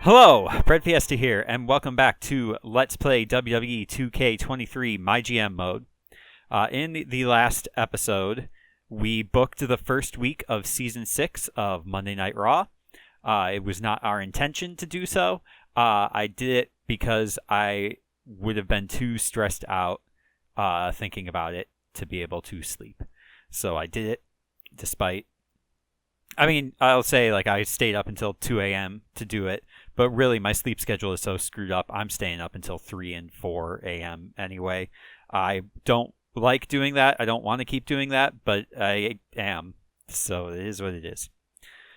Hello, breadfiesta here, and welcome back to Let's Play WWE 2K23 MyGM mode. In the last episode, we booked the first week of Season 6 of Monday Night Raw. It was not our intention to do so. I did it because I would have been too stressed out thinking about it to be able to sleep. So I did it despite... I'll say I stayed up until 2 a.m. to do it, but really my sleep schedule is so screwed up, I'm staying up until 3 and 4 a.m. anyway. I don't like doing that. I don't want to keep doing that, but I am. So it is what it is.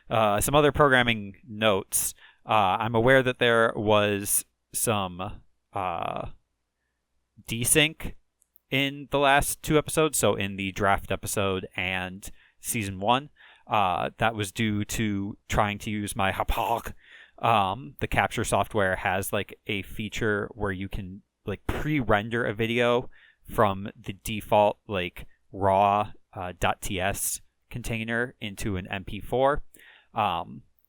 Some other programming notes. I'm aware that there was some desync in the last two episodes, so in the draft episode and Season 1. That was due to trying to use my Hapag. The capture software has a feature where you can pre-render a video from the default raw .ts container into an MP4.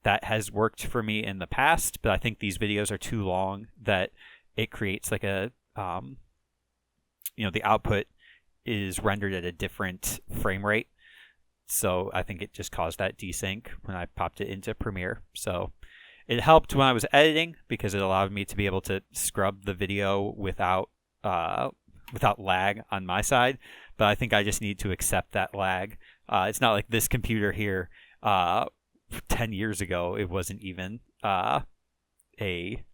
That has worked for me in the past, but I think these videos are too long that it creates the output is rendered at a different frame rate. So I think it just caused that desync when I popped it into Premiere. So it helped when I was editing because it allowed me to be able to scrub the video without lag on my side. But I think I just need to accept that lag. It's not like this computer here 10 years ago. It wasn't even a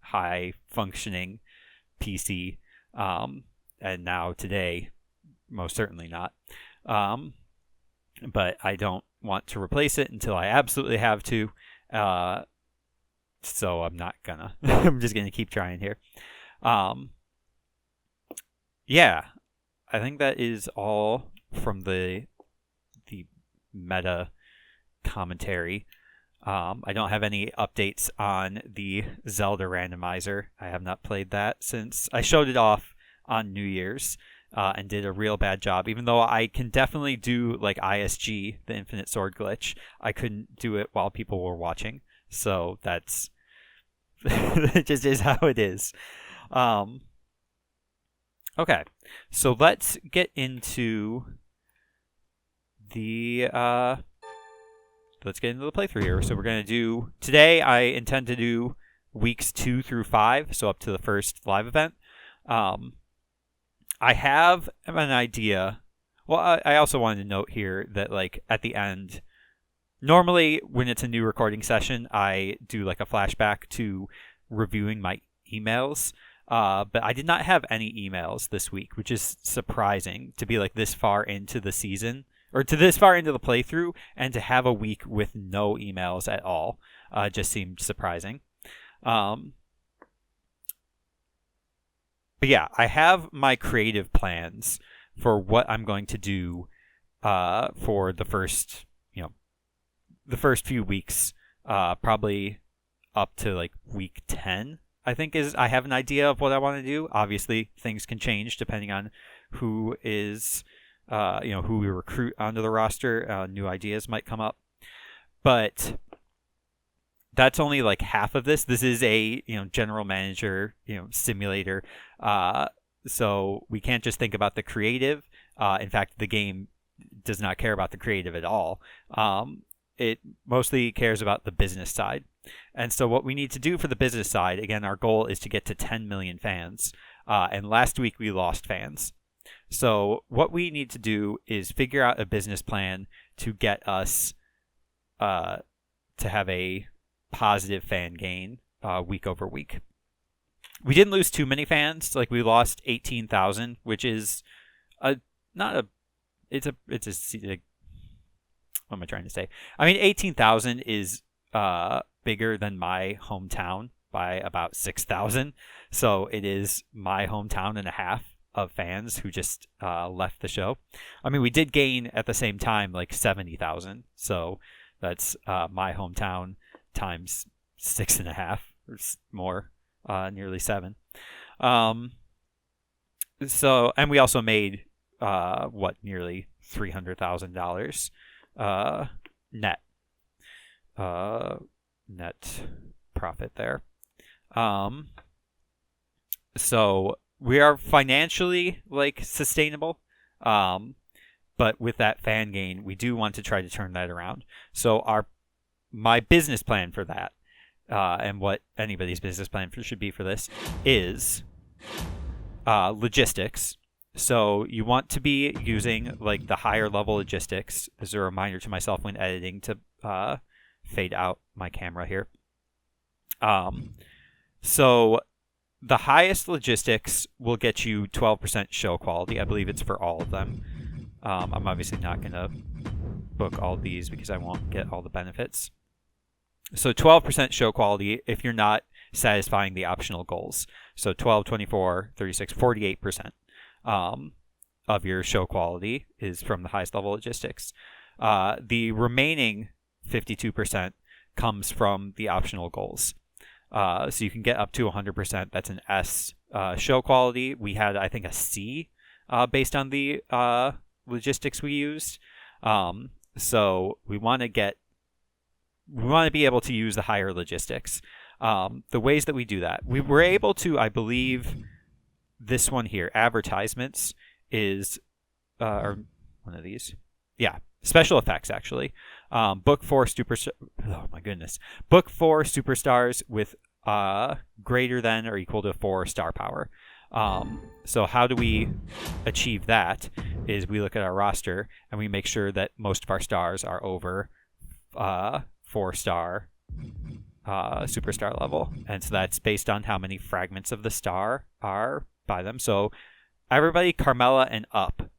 high functioning PC. And now today, most certainly not. But I don't want to replace it until I absolutely have to. So I'm not gonna. I'm just gonna keep trying here. Yeah, I think that is all from the meta commentary. I don't have any updates on the Zelda randomizer. I have not played that since I showed it off on New Year's. And did a real bad job. Even though I can definitely do ISG, the Infinite Sword glitch, I couldn't do it while people were watching. So that's it just is how it is. Okay, so let's get into the playthrough here. So we're gonna do today. I intend to do weeks 2 through 5, so up to the first live event. I have an idea. Well, I also wanted to note here that at the end, normally when it's a new recording session, I do a flashback to reviewing my emails. But I did not have any emails this week, which is surprising to be this far into the season or to this far into the playthrough and to have a week with no emails at all. Just seemed surprising. But yeah, I have my creative plans for what I'm going to do for the first few weeks, probably up to week 10. I think I have an idea of what I want to do. Obviously, things can change depending on who is, who we recruit onto the roster. New ideas might come up, but that's only half of this. This is a general manager simulator, so we can't just think about the creative. In fact, the game does not care about the creative at all. It mostly cares about the business side. And so what we need to do for the business side, again, our goal is to get to 10 million fans. And last week we lost fans. So what we need to do is figure out a business plan to get us to have a positive fan gain week over week. We didn't lose too many fans. We lost 18,000, which is what am I trying to say? 18,000 is bigger than my hometown by about 6,000. So it is my hometown and a half of fans who just left the show. We did gain at the same time 70,000. So that's my hometown times 6.5 or more, nearly 7. So, and we also made nearly $300,000 net profit there. So we are financially like sustainable. But with that fan gain, we do want to try to turn that around. So my business plan for that, and what anybody's business plan should be for this, is logistics. So you want to be using like the higher level logistics. As a reminder to myself when editing to fade out my camera here. So the highest logistics will get you 12% show quality. I believe it's for all of them. I'm obviously not going to book all these because I won't get all the benefits. So 12% show quality if you're not satisfying the optional goals. So 12, 24, 36, 48% of your show quality is from the highest level logistics. The remaining 52% comes from the optional goals. So you can get up to 100%. That's an S show quality. We had, I think, a C based on the logistics we used. So we want to be able to use the higher logistics. The ways that we do that, we were able to, I believe, this one here, advertisements, is or one of these. Yeah, special effects actually. Book 4 superstars with greater than or equal to 4 star power. So how do we achieve that is we look at our roster and we make sure that most of our stars are over 4-star superstar level. And so that's based on how many fragments of the star are by them. So everybody Carmella and up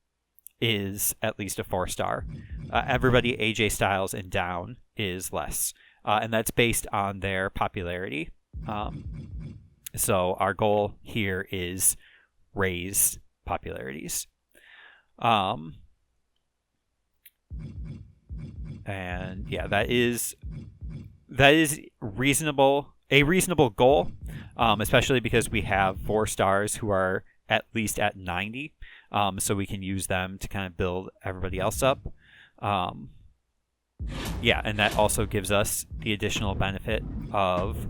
is at least a 4-star. Everybody AJ Styles and down is less. And that's based on their popularity. So our goal here is raise popularities. And yeah, that is reasonable, a reasonable goal, especially because we have 4 stars who are at least at 90, so we can use them to kind of build everybody else up. Yeah, and that also gives us the additional benefit of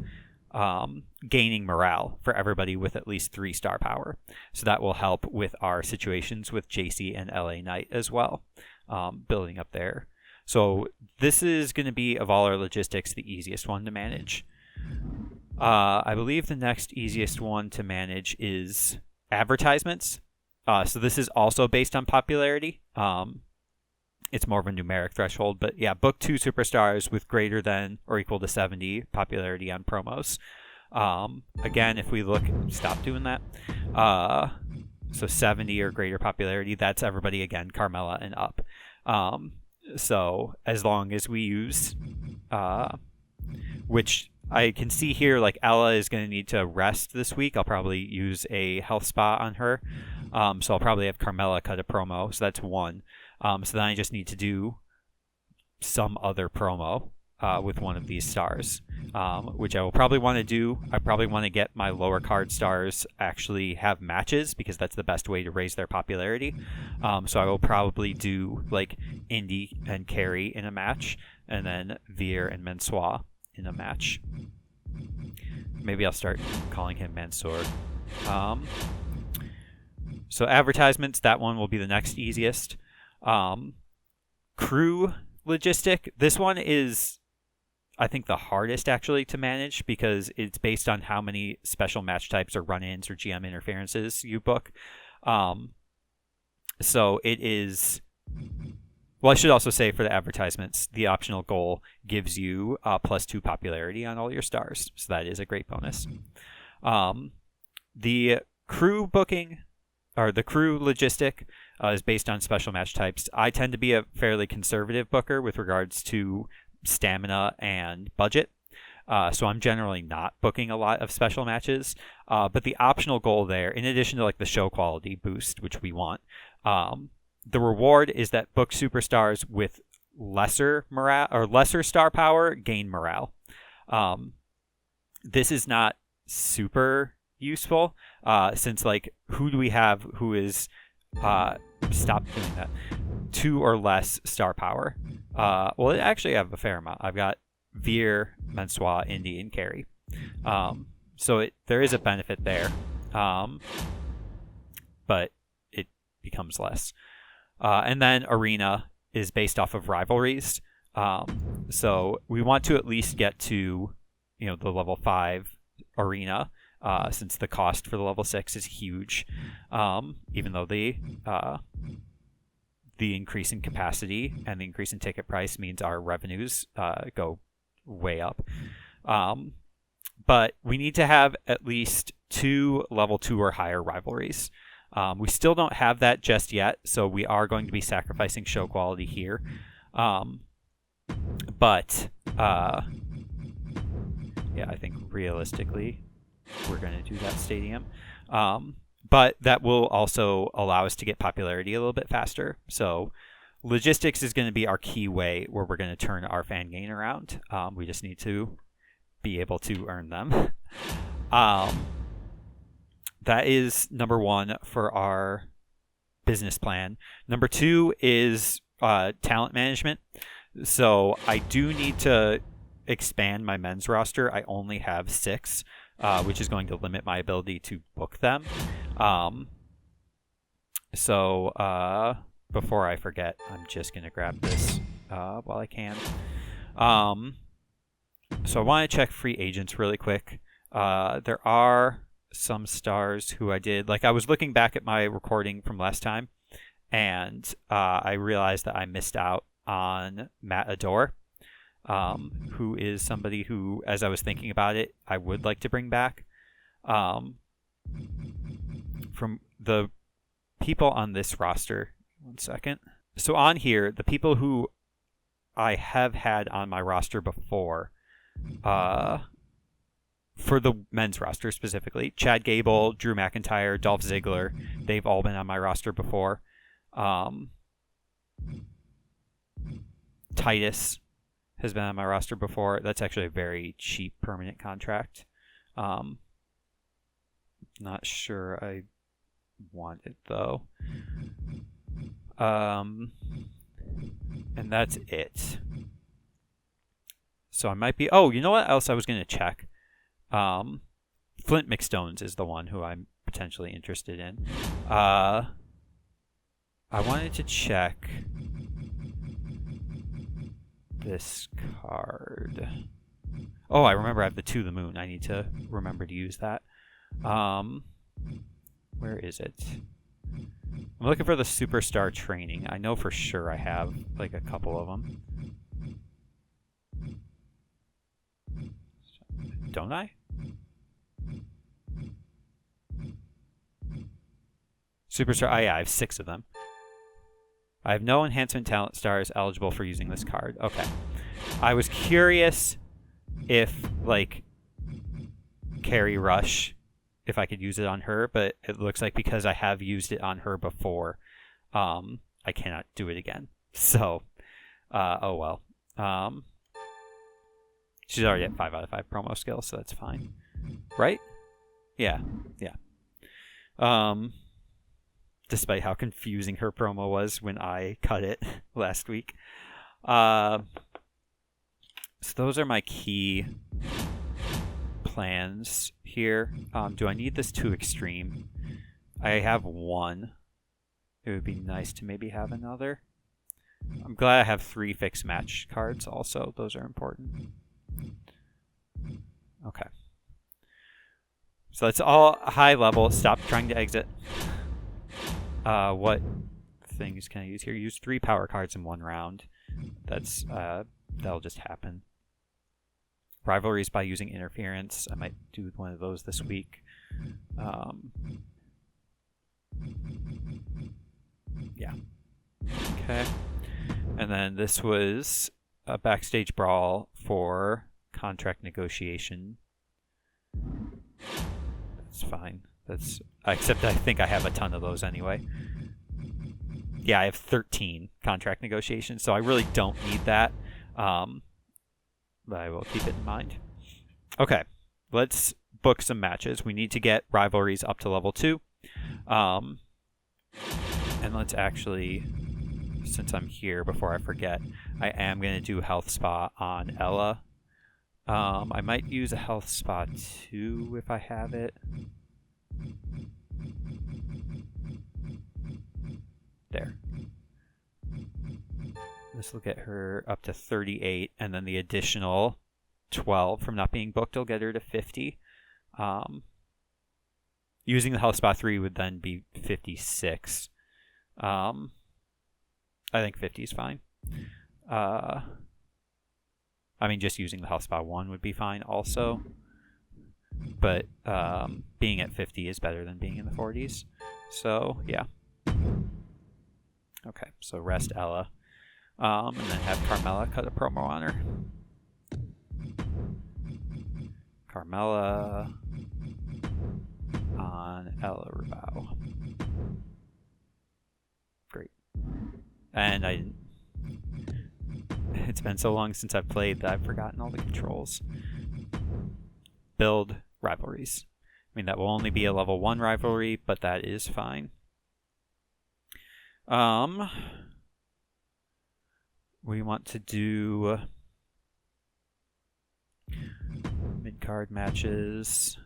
gaining morale for everybody with at least 3 star power. So that will help with our situations with JC and LA Knight as well, building up there. So this is going to be, of all our logistics, the easiest one to manage. I believe the next easiest one to manage is advertisements. So this is also based on popularity. It's more of a numeric threshold, but yeah, book 2 superstars with greater than or equal to 70 popularity on promos. Again, if we look, stop doing that. So 70 or greater popularity, that's everybody again, Carmella and up. So as long as we use, which I can see here, like Ella is going to need to rest this week. I'll probably use a health spa on her. So I'll probably have Carmella cut a promo. So that's 1. So then I just need to do some other promo with one of these stars, which I will probably want to do. I probably want to get my lower card stars actually have matches because that's the best way to raise their popularity. So I will probably do like Indy and Carrie in a match, and then Veer and Mansoor in a match. Maybe I'll start calling him Mansoor. So advertisements, that one will be the next easiest. Crew logistic, this one is, I think, the hardest actually to manage because it's based on how many special match types or run-ins or GM interferences you book. So it is, well, I should also say for the advertisements, the optional goal gives you +2 popularity on all your stars. So that is a great bonus. The crew booking, or the crew logistic, is based on special match types. I tend to be a fairly conservative booker with regards to stamina and budget. So I'm generally not booking a lot of special matches. But the optional goal there, in addition to like the show quality boost, which we want, the reward is that book superstars with lesser morale or lesser star power gain morale. This is not super useful since, like, who do we have who is stop doing that, 2 or less star power? Well, I actually have a fair amount. I've got Veer, Mansoor, Indy, and Carrie. So there is a benefit there, but it becomes less. And then Arena is based off of rivalries. So we want to at least get to, the level 5 Arena, since the cost for the level 6 is huge, even though the increase in capacity and the increase in ticket price means our revenues go way up. But we need to have at least 2 level 2 or higher rivalries. We still don't have that just yet, so we are going to be sacrificing show quality here. But I think realistically we're going to do that stadium. But that will also allow us to get popularity a little bit faster. So logistics is going to be our key way where we're going to turn our fan gain around. We just need to be able to earn them. That is number 1 for our business plan. Number 2 is talent management. So I do need to expand my men's roster. I only have 6, which is going to limit my ability to book them. So before I forget, I'm just going to grab this while I can. So I want to check free agents really quick. There are some stars who I did. Like, I was looking back at my recording from last time, and I realized that I missed out on Matt Adore, who is somebody who, as I was thinking about it, I would like to bring back. From the people on this roster, 1 second. So on here, the people who I have had on my roster before, for the men's roster specifically, Chad Gable, Drew McIntyre, Dolph Ziggler, they've all been on my roster before. Titus has been on my roster before. That's actually a very cheap permanent contract. Not sure I want it though. And that's it. So I might be... Oh, you know what else I was going to check? Flint McStones is the one who I'm potentially interested in. I wanted to check this card. Oh, I remember I have the To the Moon. I need to remember to use that. Where is it? I'm looking for the Superstar Training. I know for sure I have like a couple of them. Don't I? Superstar. Oh, yeah, I have 6 of them. I have no enhancement talent stars eligible for using this card. Okay. I was curious if, like, Carrie Rush, if I could use it on her, but it looks like because I have used it on her before, I cannot do it again. So, oh well. She's already at 5 out of 5 promo skill, so that's fine. Right? Yeah. Despite how confusing her promo was when I cut it last week. So those are my key plans here. Do I need this too extreme? I have 1. It would be nice to maybe have another. I'm glad I have 3 fixed match cards also. Those are important. Okay. So that's all high level. Stop trying to exit. What things can I use here? Use 3 power cards in 1 round. That's that'll just happen. Rivalries by using interference. I might do one of those this week. Yeah. Okay. And then this was a backstage brawl for contract negotiation. That's fine. Except I think I have a ton of those anyway. Yeah, I have 13 contract negotiations, so I really don't need that. But I will keep it in mind. Okay, let's book some matches. We need to get rivalries up to level 2. And let's actually, since I'm here, before I forget, I am going to do Health Spa on Ella. I might use a health spa too if I have it. There. This will get her up to 38, and then the additional 12 from not being booked will get her to 50. Using the health spa 3 would then be 56. I think 50 is fine. I mean, just using the health spa 1 would be fine also. But being at 50 is better than being in the 40s. So, yeah. Okay, so rest Ella. And then have Carmella cut a promo on her. Carmella on Ella Rubao. Great. And it's been so long since I've played that I've forgotten all the controls. Build rivalries. I mean, that will only be a level 1 rivalry, but that is fine. We want to do mid-card matches.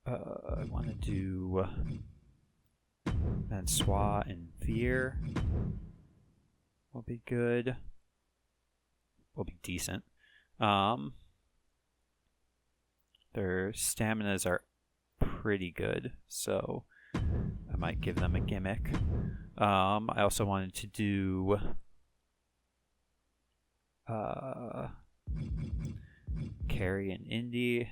I want to do Francois and Veer. Will be good. Will be decent. Their staminas are pretty good, so I might give them a gimmick. I also wanted to do Carrie and Indy.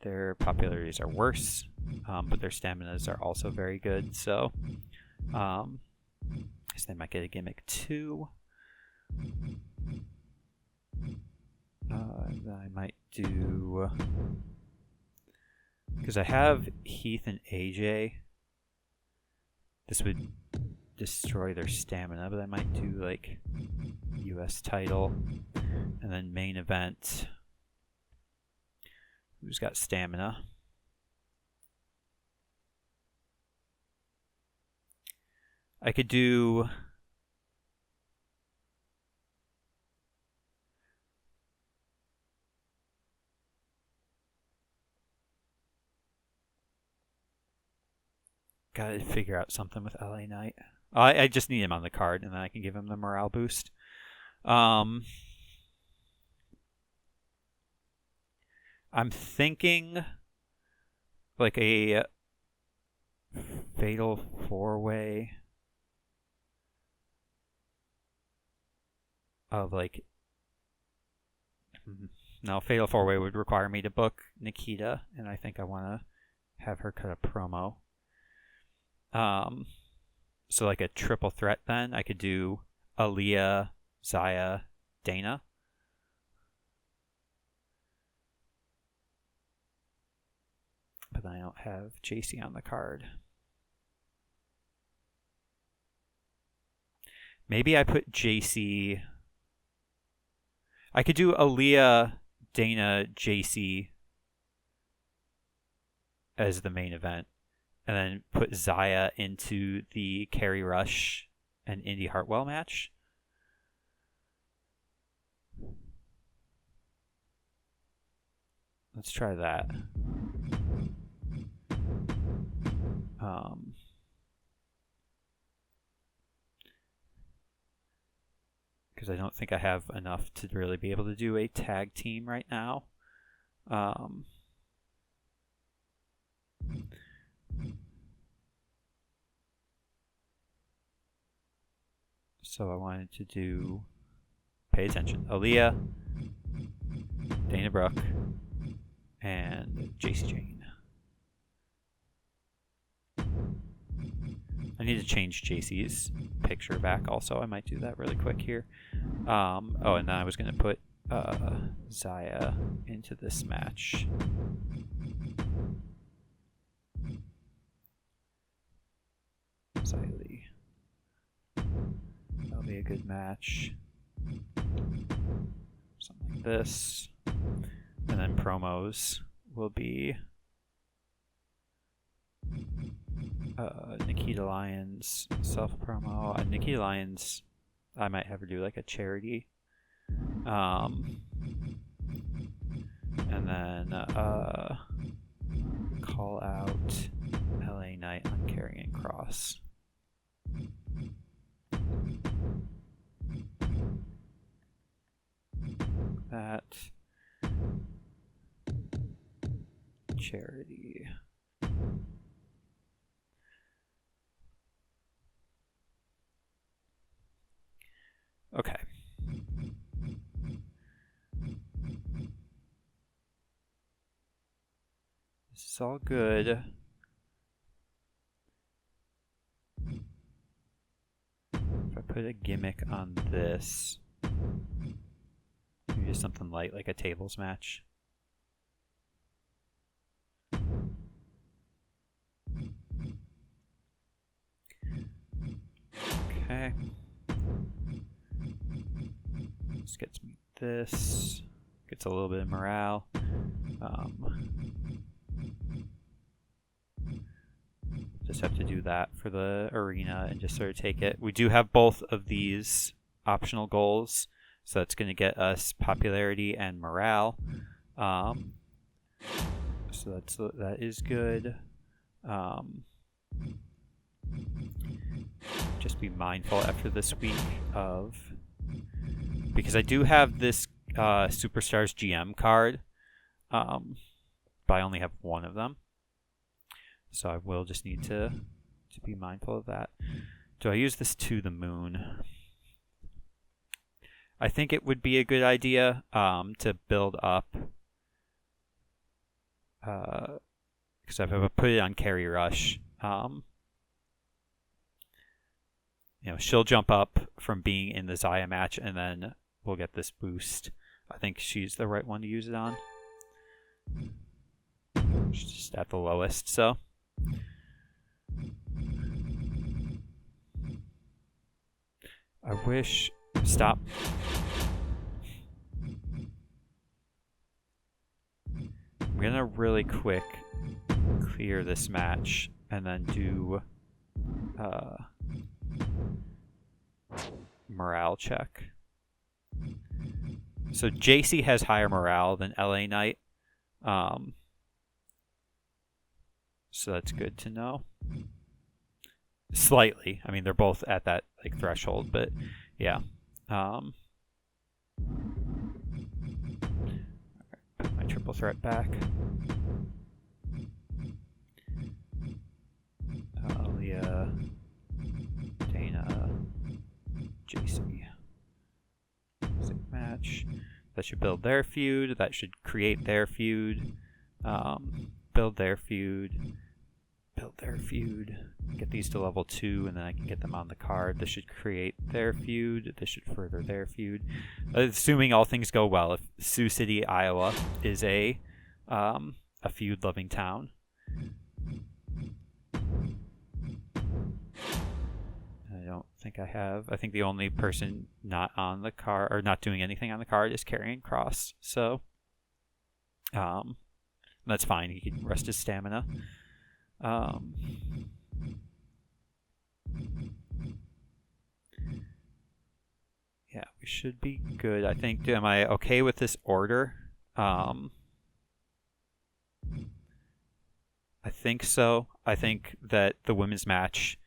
Their popularities are worse, but their staminas are also very good, so I guess they might get a gimmick too. I might do, because I have Heath and AJ. This would destroy their stamina, but I might do like US title and then main event. Who's got stamina? I could do gotta figure out something with LA Knight. I just need him on the card, and then I can give him the morale boost. I'm thinking like a fatal 4-way of like. No, fatal 4-way would require me to book Nikita, and I think I want to have her cut a promo. So like a triple threat then, I could do Aaliyah, Zaya, Dana. But then I don't have JC on the card. Maybe I put JC. I could do Aaliyah, Dana, JC as the main event. And then put Zaya into the Carrie Rush and Indy Hartwell match. Let's try that. Because I don't think I have enough to really be able to do a tag team right now. So I wanted to do, pay attention, Aaliyah, Dana Brooke, and JC Jane. I need to change JC's picture back also. I might do that really quick here. And then I was going to put Zaya into this match. Zaya Lee. That'll be a good match. Something like this. And then promos will be Nikita Lyons self promo. Nikita Lyons I might have her do like a charity. And then call out LA Knight on Carrying Cross. That charity. Okay. This is all good. If I put a gimmick on this, maybe just something light like a tables match. Okay. This gets me this. Gets a little bit of morale. Just have to do that for the arena and just sort of take it. We do have both of these optional goals, so that's going to get us popularity and morale. So that is good. Just be mindful after this week of, because I do have this Superstars GM card, but I only have one of them. So I will just need to be mindful of that. Do I use this to the moon? I think it would be a good idea to build up, because if I put it on Carry Rush, she'll jump up from being in the Xayah match, and then we'll get this boost. I think she's the right one to use it on. She's just at the lowest, so. I wish... Stop. I'm gonna really quick clear this match and then do morale check. So JC has higher morale than LA Knight. So that's good to know. Slightly. I mean, they're both at that like threshold, but yeah. Put my triple threat back. Leah, Dana, JC. Sick match. That should build their feud. That should create their feud. Build their feud. Build their feud. Get these to level 2, and then I can get them on the card. This should create their feud. This should further their feud. Assuming all things go well, if Sioux City, Iowa is a feud-loving town. I don't think I have. I think the only person not on the card, or not doing anything on the card, is Carrying Cross. So, that's fine. He can rest his stamina. Yeah, we should be good. I think. Am I okay with this order? I think so. I think that the women's match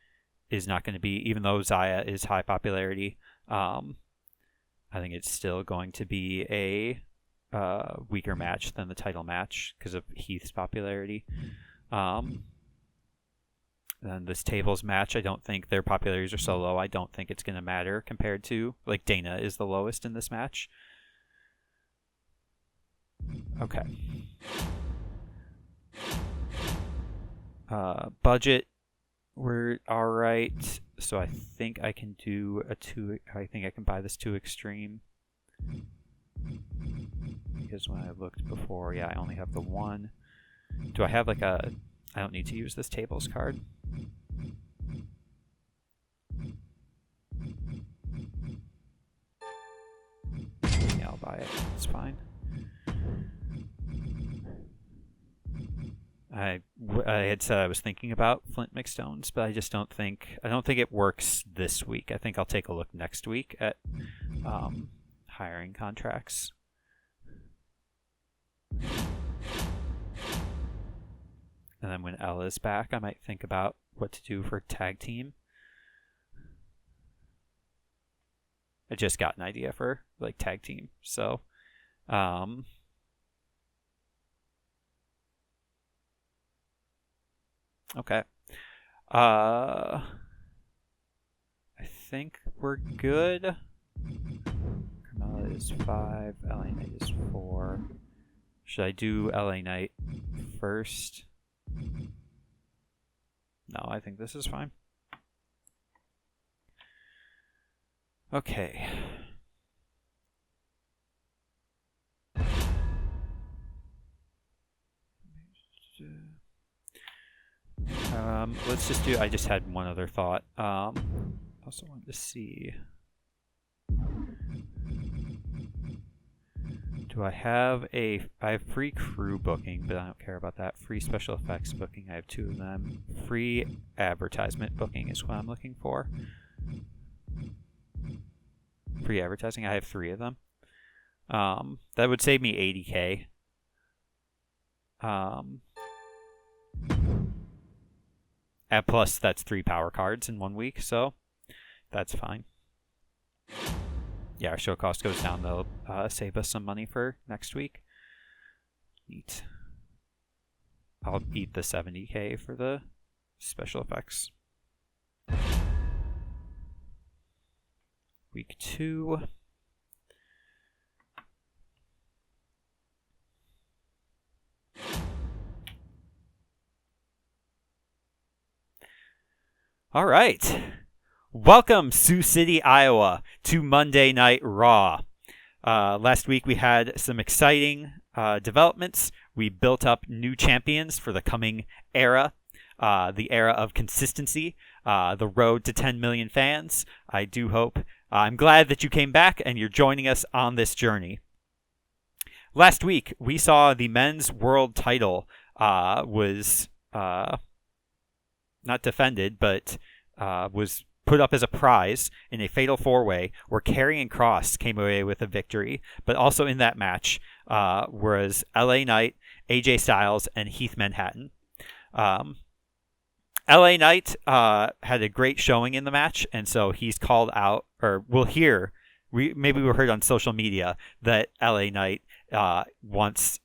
is not going to be, even though Xayah is high popularity, I think it's still going to be a weaker match than the title match because of Heath's popularity. And this tables match, I don't think their popularities are so low. I don't think it's going to matter compared to, like, Dana is the lowest in this match. Okay. Budget, we're all right. So I think I can do a 2. I think I can buy this 2 extreme. Because when I looked before, yeah, I only have the 1. Do I have like a... I don't need to use this tables card. Yeah, I'll buy it. It's fine. I had said I was thinking about Flint McStones, but I don't think it works this week. I think I'll take a look next week at hiring contracts. And then when Ella's back, I might think about what to do for tag team. I just got an idea for like tag team. So okay. I think we're good. Carmella is 5, LA Knight is 4. Should I do LA Knight first? No, I think this is fine. Okay. Let's just do. I just had one other thought. Also wanted to see. Do I have I have free crew booking, but I don't care about that. Free special effects booking, I have 2 of them. Free advertisement booking is what I'm looking for. Free advertising, I have 3 of them. That would save me $80K. And plus, that's 3 power cards in 1 week, so that's fine. Yeah, our show cost goes down. They'll save us some money for next week. Neat. I'll eat the $70K for the special effects. Week 2. All right. Welcome, Sioux City, Iowa, to Monday Night Raw. Last week we had some exciting developments. We built up new champions for the coming era, the era of consistency, the road to 10 million fans. I do hope. I'm glad that you came back and you're joining us on this journey. Last week we saw the men's world title was not defended, but was put up as a prize in a fatal 4-way where Karrion Kross came away with a victory. But also in that match was LA Knight, AJ Styles, and Heath Manhattan. LA Knight had a great showing in the match, and so he's called out, or we'll hear, maybe we heard on social media that LA Knight wants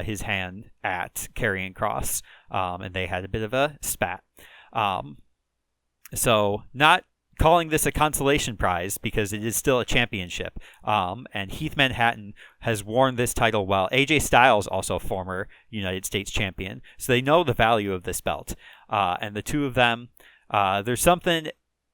his hand at Karrion Kross, and they had a bit of a spat. So not calling this a consolation prize because it is still a championship. And Heath Manhattan has worn this title well. AJ Styles, also former United States champion. So they know the value of this belt. And the two of them, there's something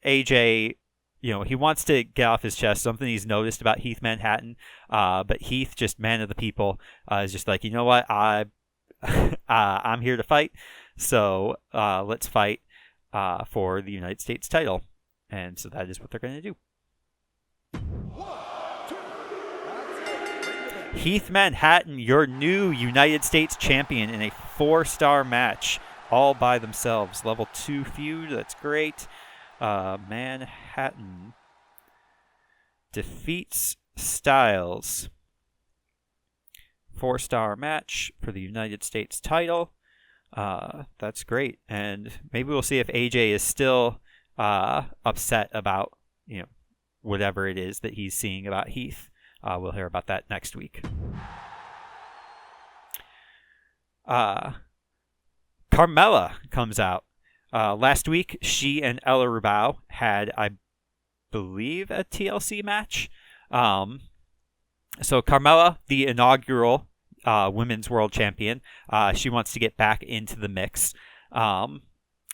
AJ, he wants to get off his chest, something he's noticed about Heath Manhattan. But Heath, just man of the people, is just like, you know what, I'm here to fight. So let's fight for the United States title. And so that is what they're going to do. Heath Manhattan, your new United States champion in a 4-star match all by themselves. Level 2 feud, that's great. Manhattan defeats Styles. 4-star match for the United States title. That's great. And maybe we'll see if AJ is still upset about, whatever it is that he's seeing about Heath. We'll hear about that next week. Carmella comes out. Last week, she and Ella Rubao had, I believe, a TLC match. So Carmella, the inaugural women's world champion, she wants to get back into the mix.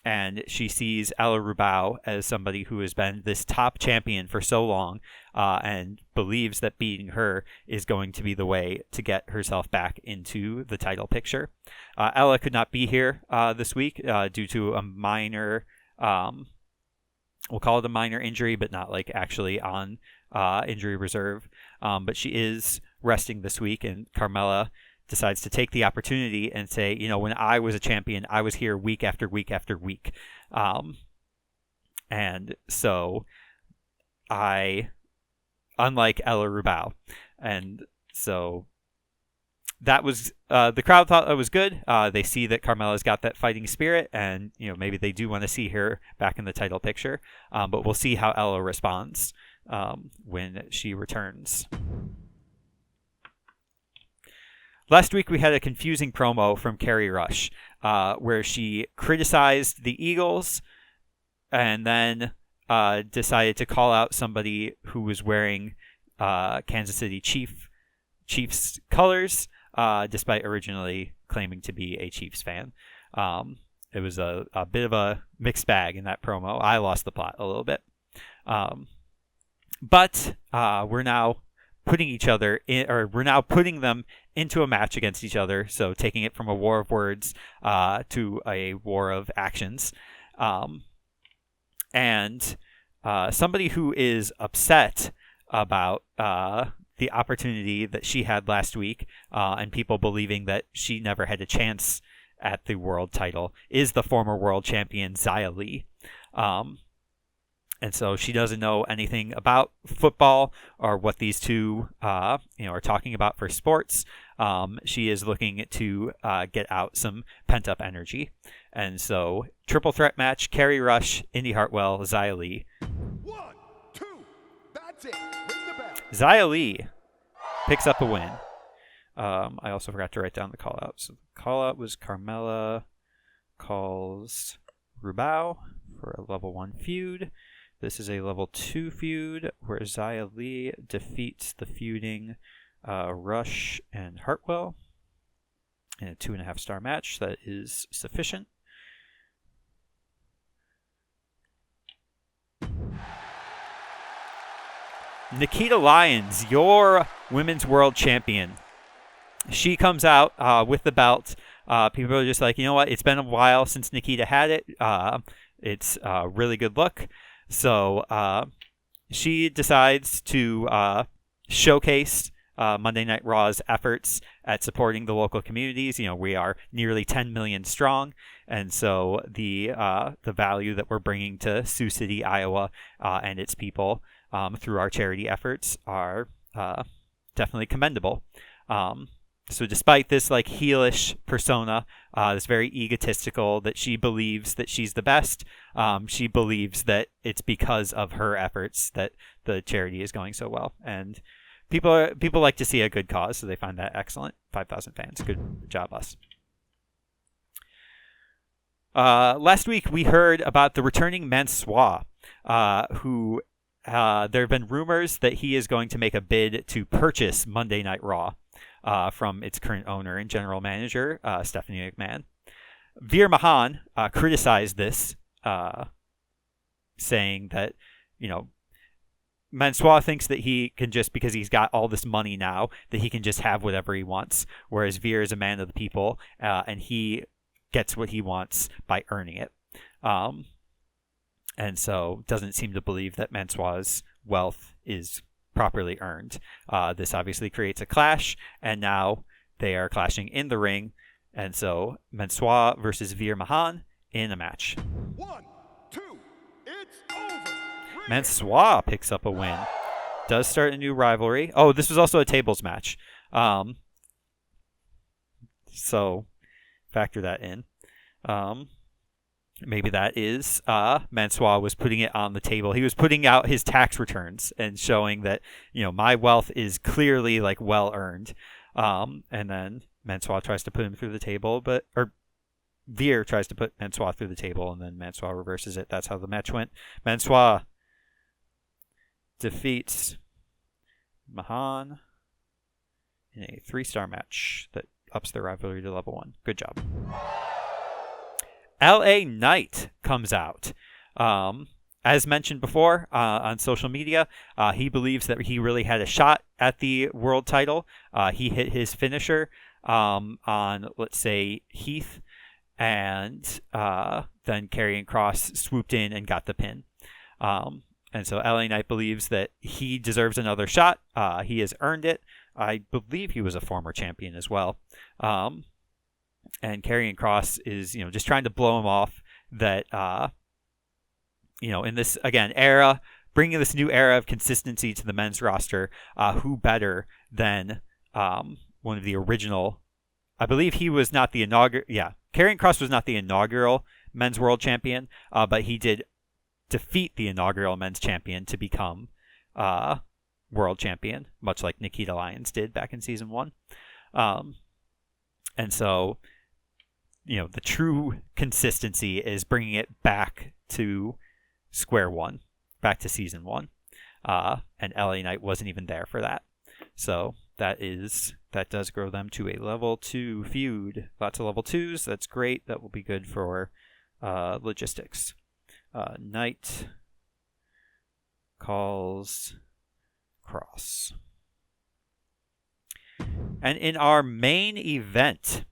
And she sees Ella Rubao as somebody who has been this top champion for so long, and believes that beating her is going to be the way to get herself back into the title picture. Ella could not be here this week due to a minor, we'll call it a minor injury, but not like actually on injury reserve. But she is resting this week, and Carmella decides to take the opportunity and say, when I was a champion, I was here week after week after week. And so unlike Ella Rubao. And so that was, the crowd thought that was good. They see that Carmella's got that fighting spirit, and, maybe they do want to see her back in the title picture. But we'll see how Ella responds when she returns. Last week we had a confusing promo from Carrie Rush, where she criticized the Eagles and then decided to call out somebody who was wearing Kansas City Chiefs colors, despite originally claiming to be a Chiefs fan. It was a bit of a mixed bag in that promo. I lost the plot a little bit. But we're now putting them into a match against each other. So taking it from a war of words to a war of actions. And somebody who is upset about the opportunity that she had last week, and people believing that she never had a chance at the world title, is the former world champion Xia Li. And so she doesn't know anything about football or what these two are talking about for sports. She is looking to get out some pent-up energy. And so, triple threat match, Carrie Rush, Indy Hartwell, Xia Li. 1, 2, that's it. Ring the bell. Xia Li picks up a win. I also forgot to write down the call-out. So the call-out was Carmella calls Rubao for a level 1 feud. This is a level 2 feud where Xia Li defeats the feuding Rush and Hartwell in a 2.5-star match. That is sufficient. Nikita Lyons, your women's world champion. She comes out with the belt. People are just like, you know what? It's been a while since Nikita had it. It's a really good look. So she decides to showcase Monday Night Raw's efforts at supporting the local communities. We are nearly 10 million strong. And so the value that we're bringing to Sioux City, Iowa, and its people through our charity efforts are definitely commendable. So despite this heelish persona, this very egotistical, that she believes that she's the best, she believes that it's because of her efforts that the charity is going so well. And people like to see a good cause, so they find that excellent. 5,000 fans. Good job, us. Last week we heard about the returning Mansois, who there have been rumors that he is going to make a bid to purchase Monday Night Raw from its current owner and general manager, Stephanie McMahon. Veer Mahan criticized this, saying that, Mansois thinks that he can just, because he's got all this money now, that he can just have whatever he wants, whereas Veer is a man of the people, and he gets what he wants by earning it. And so doesn't seem to believe that Mansois' wealth is properly earned. This obviously creates a clash, and now they are clashing in the ring. And so Mansois versus Veer Mahan in a match. 1, 2, it's over. Mansois picks up a win. Does start a new rivalry. Oh, this was also a tables match. So factor that in. Maybe that is Mansois was putting it on the table. He was putting out his tax returns and showing that, my wealth is clearly well earned. And then Mansois tries to put him through the table, or Veer tries to put Mansois through the table, and then Mansois reverses it. That's how the match went. Mansois defeats Mahan in a 3-star match that ups their rivalry to level 1. Good job. LA Knight comes out. As mentioned before on social media, he believes that he really had a shot at the world title. He hit his finisher on, let's say, Heath, and then Karrion Kross swooped in and got the pin. And so LA Knight believes that he deserves another shot. He has earned it. I believe he was a former champion as well. And Karrion Kross is, just trying to blow him off that, in this, again, era, bringing this new era of consistency to the men's roster, who better than one of the original, I believe he was not the inaugural, Karrion Kross was not the inaugural men's world champion, but he did defeat the inaugural men's champion to become world champion, much like Nikita Lyons did back in season 1. And so, the true consistency is bringing it back to square one, back to season 1. And LA Knight wasn't even there for that. So that does grow them to a level 2 feud. Lots of level 2s. That's great. That will be good for logistics. Knight calls Kross. And in our main event,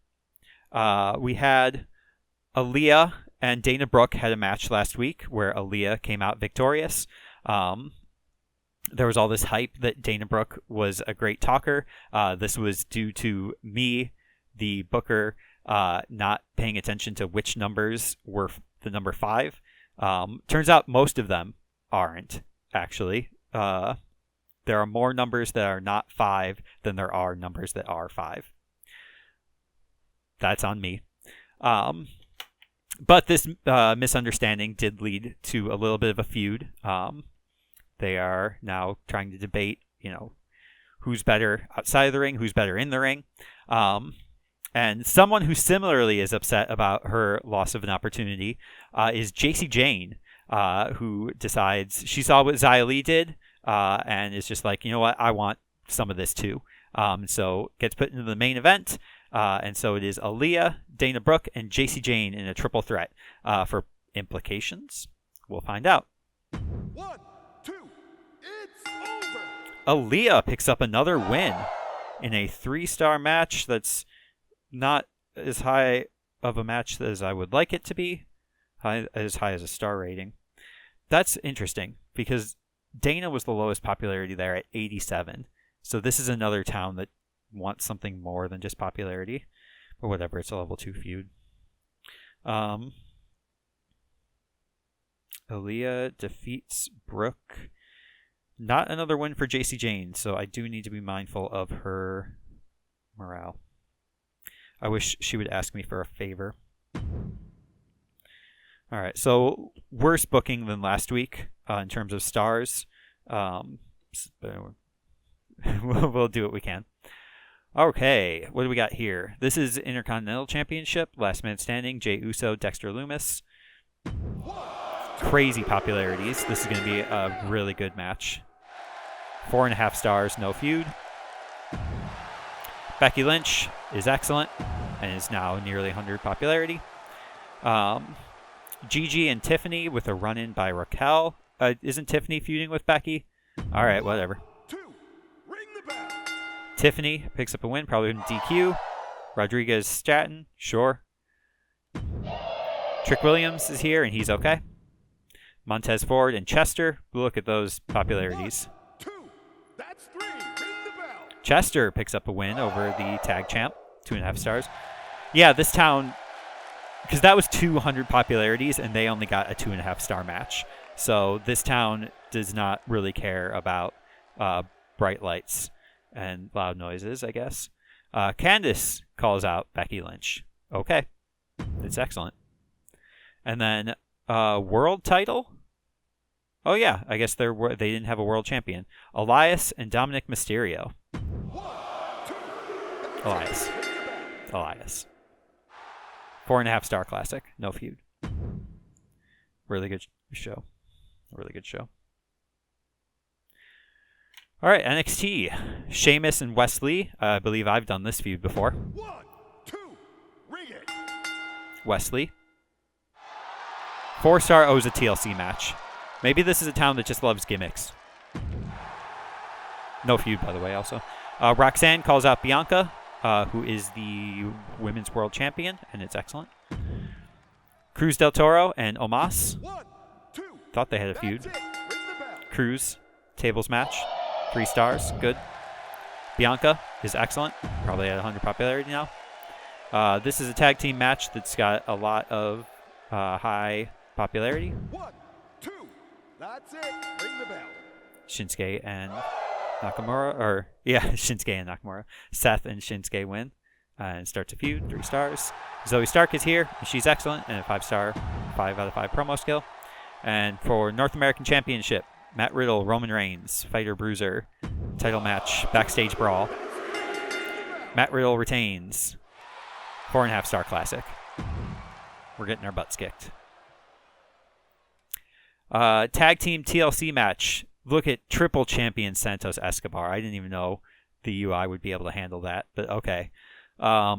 we had Aaliyah and Dana Brooke had a match last week where Aaliyah came out victorious. There was all this hype that Dana Brooke was a great talker. This was due to me, the booker, not paying attention to which numbers were the number 5. Turns out most of them aren't, actually. There are more numbers that are not 5 than there are numbers that are 5. That's on me. But this misunderstanding did lead to a little bit of a feud. They are now trying to debate, who's better outside of the ring, who's better in the ring. And someone who similarly is upset about her loss of an opportunity is Jacy Jane, who decides she saw what Xia Li did and is just like, you know what, I want some of this too. So gets put into the main event. And so it is Aaliyah, Dana Brooke, and Jacy Jane in a triple threat. For implications, we'll find out. 1, 2, it's over. Aaliyah picks up another win in a 3-star match that's not as high of a match as I would like it to be, as high as a star rating. That's interesting because Dana was the lowest popularity there at 87. So this is another town that wants something more than just popularity. But whatever, it's a level 2 feud. Aaliyah defeats Brooke. Not another win for Jacy Jane, so I do need to be mindful of her morale. I wish she would ask me for a favor. All right, so worse booking than last week in terms of stars. We'll do what we can. Okay, what do we got here? This is Intercontinental Championship. Last man standing, Jey Uso, Dexter Lumis. Crazy popularities. This is going to be a really good match. 4.5 stars, no feud. Becky Lynch is excellent and is now nearly 100 popularity. Gigi and Tiffany with a run-in by Raquel. Isn't Tiffany feuding with Becky? All right, whatever. 2, ring the bell. Tiffany picks up a win, probably in DQ. Rodriguez Stratton, sure. Trick Williams is here, and he's okay. Montez Ford and Chester. Look at those popularities. 1, 2, that's 3, ring the bell. Chester picks up a win over the tag champ, 2.5 stars. Yeah, this town, because that was 200 popularities, and they only got a 2.5 star match. So this town does not really care about bright lights and loud noises, I guess. Candice calls out Becky Lynch. Okay, it's excellent. And then world title. Oh yeah, I guess they didn't have a world champion. Elias and Dominic Mysterio. 1, 2, Elias. 4.5 star classic, no feud. Really good show. Really good show. All right, NXT. Sheamus and Wes Lee. I believe I've done this feud before. 1, 2, ring it. Wes Lee. 4-star owes a TLC match. Maybe this is a town that just loves gimmicks. No feud, by the way, also. Roxanne calls out Bianca, who is the Women's World Champion, and it's excellent. Cruz del Toro and Omos. 1, 2, Thought they had a feud. that's it. Ring the bell. Cruz, tables match. 3 stars, good. Bianca is excellent, probably at 100 popularity now. This is a tag team match that's got a lot of high popularity. 1, 2, that's it. Ring the bell. Shinsuke and Nakamura, Shinsuke and Nakamura. Seth and Shinsuke win and starts a feud, 3 stars. Zoe Stark is here, and she's excellent, and a 5-star, 5 out of 5 promo skill. And for North American Championship, Matt Riddle, Roman Reigns, Fighter Bruiser, title match, backstage brawl. Matt Riddle retains. 4.5-star classic. We're getting our butts kicked. Tag team TLC match. Look at triple champion Santos Escobar. I didn't even know the UI would be able to handle that, but okay. I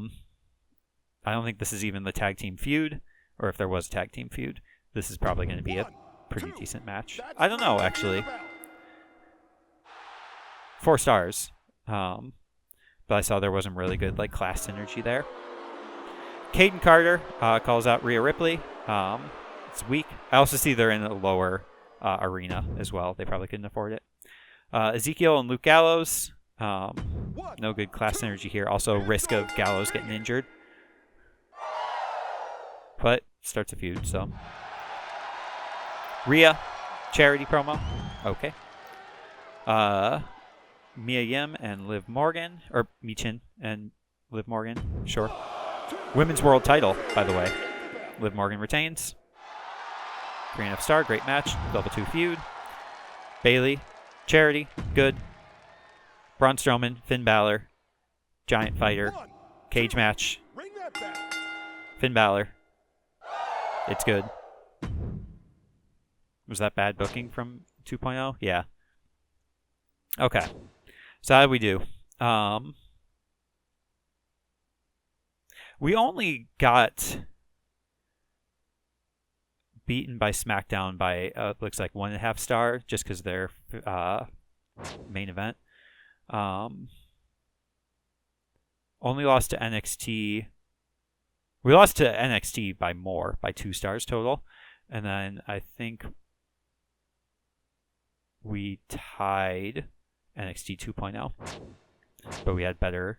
don't think this is even the tag team feud, or if there was a tag team feud, this is probably going to be a pretty decent match. I don't know, actually. 4 stars. But I saw there wasn't really good class synergy there. Caden Carter calls out Rhea Ripley. It's weak. I also see they're in a lower arena as well. They probably couldn't afford it. Ezekiel and Luke Gallows. No good class synergy here. Also, risk of Gallows getting injured. But starts a feud, so. Rhea, charity promo. Okay. Mia Yim and Liv Morgan. Or Michin and Liv Morgan. Sure. Women's World title, by the way. Liv Morgan retains. 3.5-star, great match. Level 2 feud. Bayley, charity, good. Braun Strowman, Finn Balor, giant fighter, cage match. Finn Balor. It's good. Was that bad booking from 2.0? Yeah. Okay. So how did we do? We only got beaten by SmackDown by looks like 1.5 star just because their main event. Only lost to NXT. We lost to NXT by 2 stars total, and then I think we tied NXT 2.0, but we had better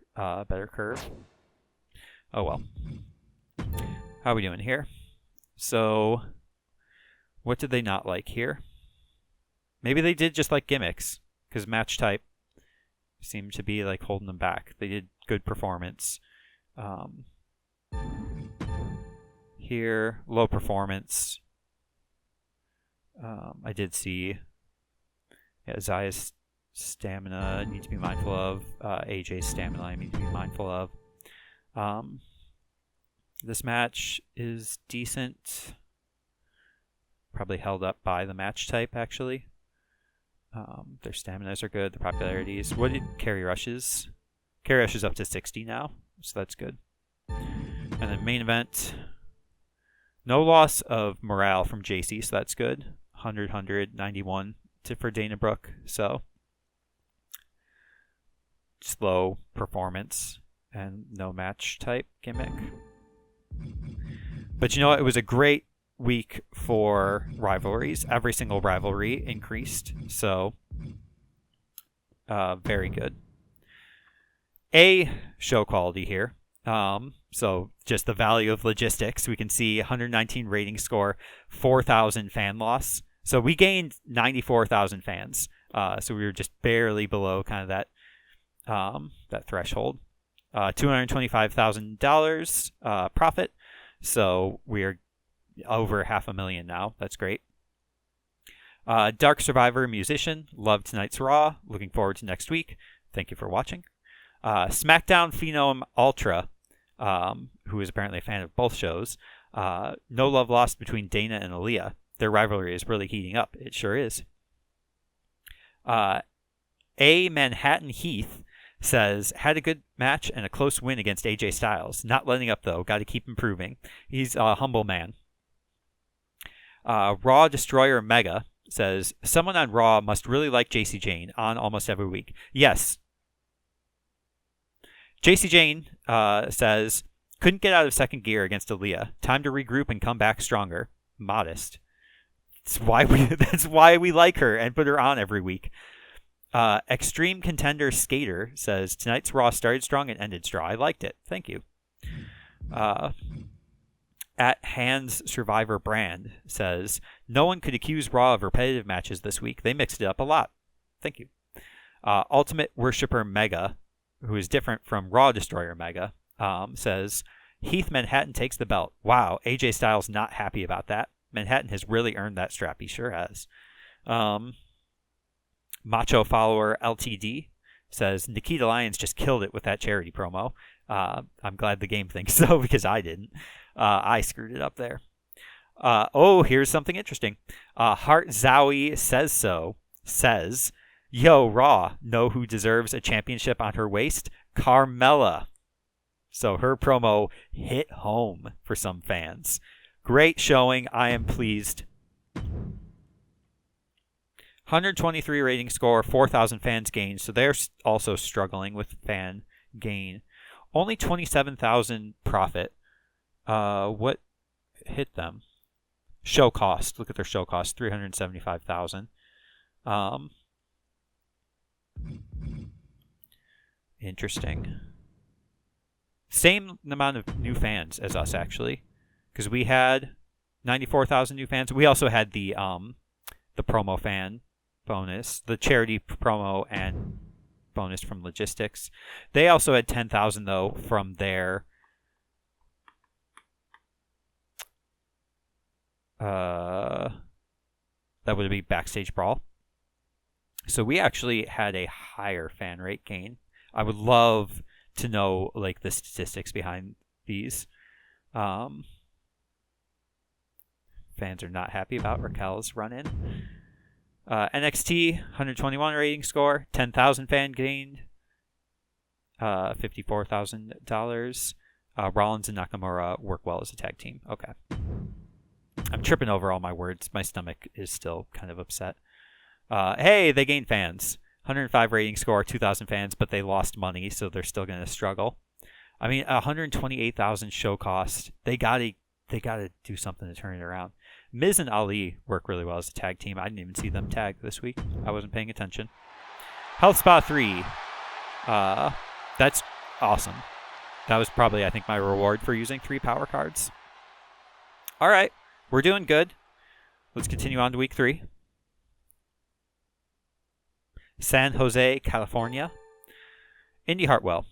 curve. Oh well. How are we doing here? So, what did they not like here? Maybe they did just like gimmicks, because match type seemed to be holding them back. They did good performance. Here, low performance. I did see Zaya's stamina I need to be mindful of. AJ's stamina I need to be mindful of. This match is decent. Probably held up by the match type, actually. Their staminas are good. Their popularities. What did Carrie Rush's? Carrie Rush is up to 60 now, so that's good. And then main event. No loss of morale from JC, so that's good. 100, 91 for Dana Brooke, so slow performance and no match type gimmick. But you know what? It was a great week for rivalries. Every single rivalry increased, so very good. A show quality here. So just the value of logistics. We can see 119 rating score, 4,000 fan loss. So we gained 94,000 fans. So we were just barely below kind of that threshold. $225,000 profit. So we're over $500,000 now. That's great. Dark Survivor musician. Loved tonight's Raw. Looking forward to next week. Thank you for watching. SmackDown Phenom Ultra, who is apparently a fan of both shows. No love lost between Dana and Aaliyah. Their rivalry is really heating up. It sure is. A Manhattan Heath says, had a good match and a close win against AJ Styles. Not letting up, though. Got to keep improving. He's a humble man. Raw Destroyer Mega says, someone on Raw must really like JC Jane on almost every week. Yes. JC Jane says, couldn't get out of second gear against Aaliyah. Time to regroup and come back stronger. Modest. That's why we like her and put her on every week. Extreme Contender Skater says, tonight's Raw started strong and ended strong. I liked it. Thank you. At Hands Survivor Brand says, no one could accuse Raw of repetitive matches this week. They mixed it up a lot. Thank you. Ultimate Worshipper Mega, who is different from Raw Destroyer Mega, says, Heath Manhattan takes the belt. Wow, AJ Styles not happy about that. Manhattan has really earned that strap. He sure has. Macho Follower LTD says, Nikita Lyons just killed it with that charity promo. I'm glad the game thinks so because I didn't. I screwed it up there. Here's something interesting. Heart Zowie says so. Says, yo, Raw, know who deserves a championship on her waist? Carmella. So her promo hit home for some fans. Great showing. I am pleased. 123 rating score, 4,000 fans gained. So they're also struggling with fan gain. Only 27,000 profit. What hit them? Show cost. Look at their show cost, 375,000. Interesting. Same amount of new fans as us, actually, because we had 94,000 new fans. We also had the promo fan bonus, the charity promo and bonus from logistics. They also had 10,000 though from their that would be Backstage Brawl. So we actually had a higher fan rate gain. I would love to know like the statistics behind these. Fans are not happy about Raquel's run-in. NXT 121 rating score, 10,000 fan gained, $54,000. Rollins and Nakamura work well as a tag team. Okay. I'm tripping over all my words. My stomach is still kind of upset. Hey, they gained fans. 105 rating score, 2,000 fans, but they lost money, so they're still going to struggle. I mean, 128,000 show cost. They gotta do something to turn it around. Miz and Ali work really well as a tag team. I didn't even see them tag this week. I wasn't paying attention. Health Spa 3. That's awesome. That was probably, I think, my reward for using 3 power cards. All right. We're doing good. Let's continue on to week 3. San Jose, California. Indy Hartwell.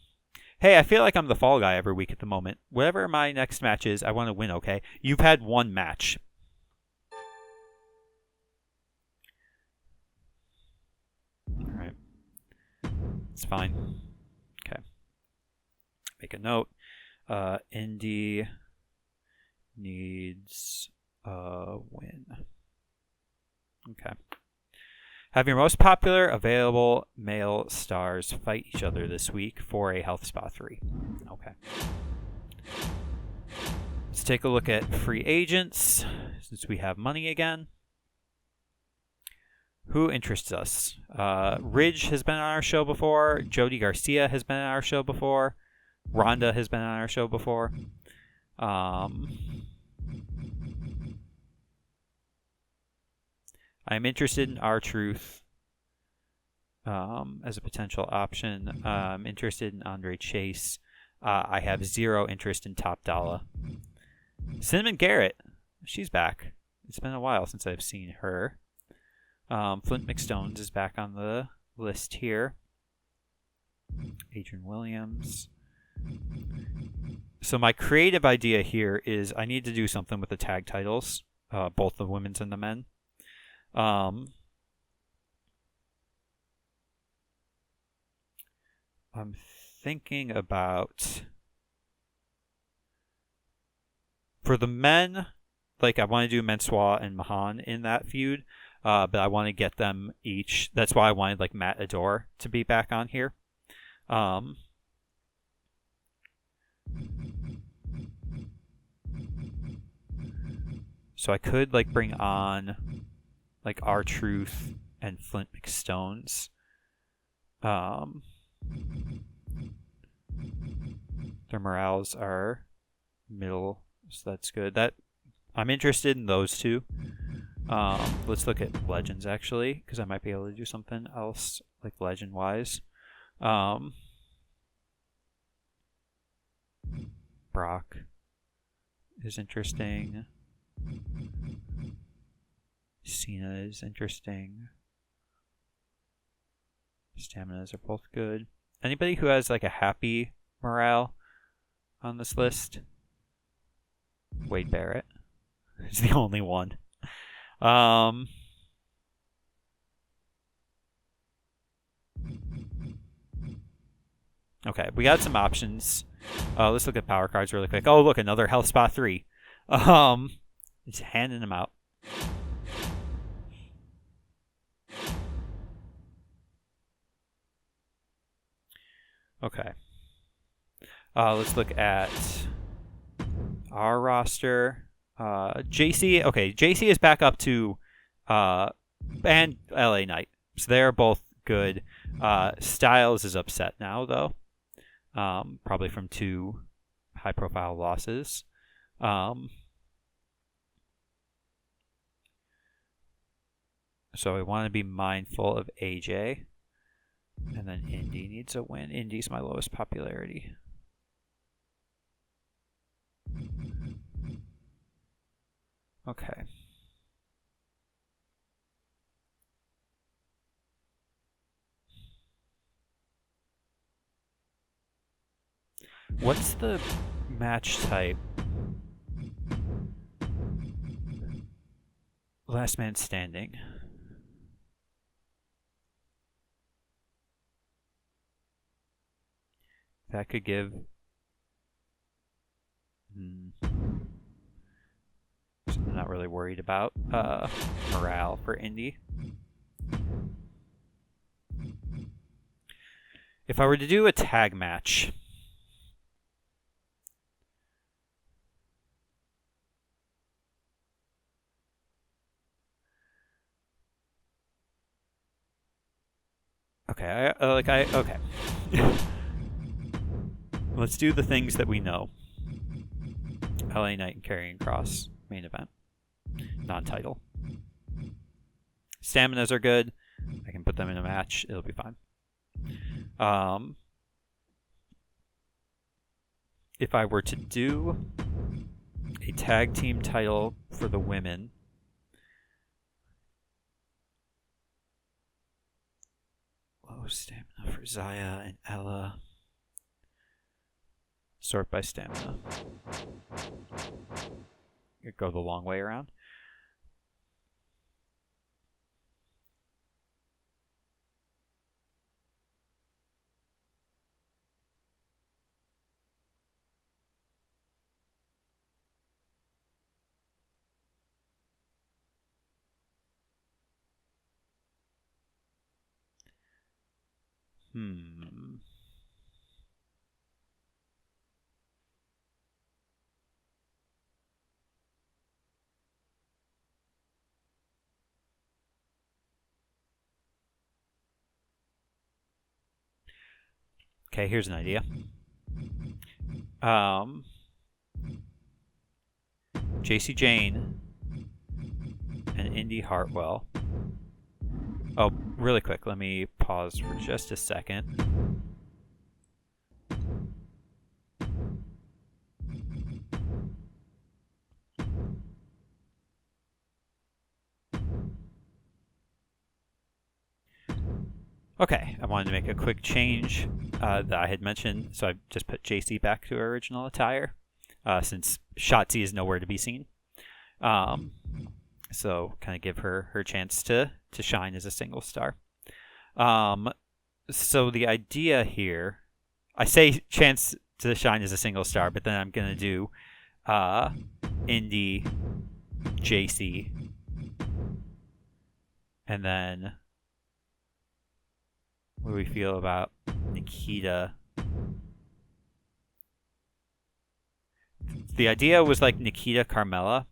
Hey, I feel like I'm the fall guy every week at the moment. Whatever my next match is, I want to win, okay? You've had one match. All right. It's fine. Okay. Make a note. Indy needs a win. Okay. Have your most popular available male stars fight each other this week for a Health Spa 3. Okay. Let's take a look at free agents, since we have money again. Who interests us? Ridge has been on our show before. Jody Garcia has been on our show before. Rhonda has been on our show before. I'm interested in R-Truth as a potential option. I'm interested in Andre Chase. I have 0 interest in Top Dollar. Cinnamon Garrett. She's back. It's been a while since I've seen her. Flint McStones is back on the list here. Adrian Williams. So my creative idea here is I need to do something with the tag titles, both the women's and the men. I'm thinking about, for the men, like I want to do Mensah and Mahan in that feud, but I want to get them each. That's why I wanted like Matt Adore to be back on here. So I could like bring on like R-Truth and Flint McStones. Their morales are middle, so that's good. That I'm interested in those two. Let's look at Legends actually, because I might be able to do something else like legend-wise. Brock is interesting. Cena is interesting. Staminas are both good. Anybody who has like a happy morale on this list? Wade Barrett is the only one. Okay, we got some options. Let's look at power cards really quick. Oh, look, another Health Spa 3. Just handing them out. Okay. Let's look at our roster. JC. Okay, JC is back up to and LA Knight. So they're both good. Styles is upset now, though. Probably from 2 high-profile losses. So we want to be mindful of AJ. And then Indy needs a win. Indy's my lowest popularity. Okay. What's the match type? Last man standing. That could give... So I'm not really worried about morale for Indy. If I were to do a tag match... Okay, okay. Let's do the things that we know. LA Knight and Karrion Kross, main event. Non-title. Staminas are good. I can put them in a match. It'll be fine. If I were to do a tag team title for the women... Low stamina for Zaya and Ella. Sort by stamina. You go the long way around. Okay, here's an idea. JC Jane and Indy Hartwell. Oh, really quick, let me pause for just a second. Okay, I wanted to make a quick change that I had mentioned, so I just put JC back to her original attire, since Shotzi is nowhere to be seen. So kind of give her chance to shine as a single star. So the idea here, I say chance to shine as a single star, but then I'm going to do Indy, JC, and then what do we feel about Nikita? The idea was like Nikita Carmella.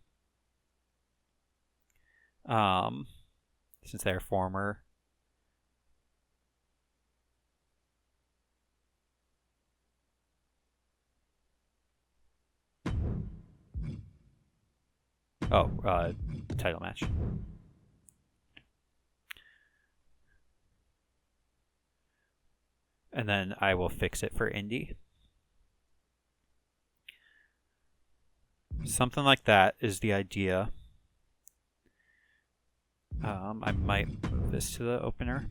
Since they're former. Oh, title match. and then I will fix it for Indy. Something like that is the idea. I might move this to the opener.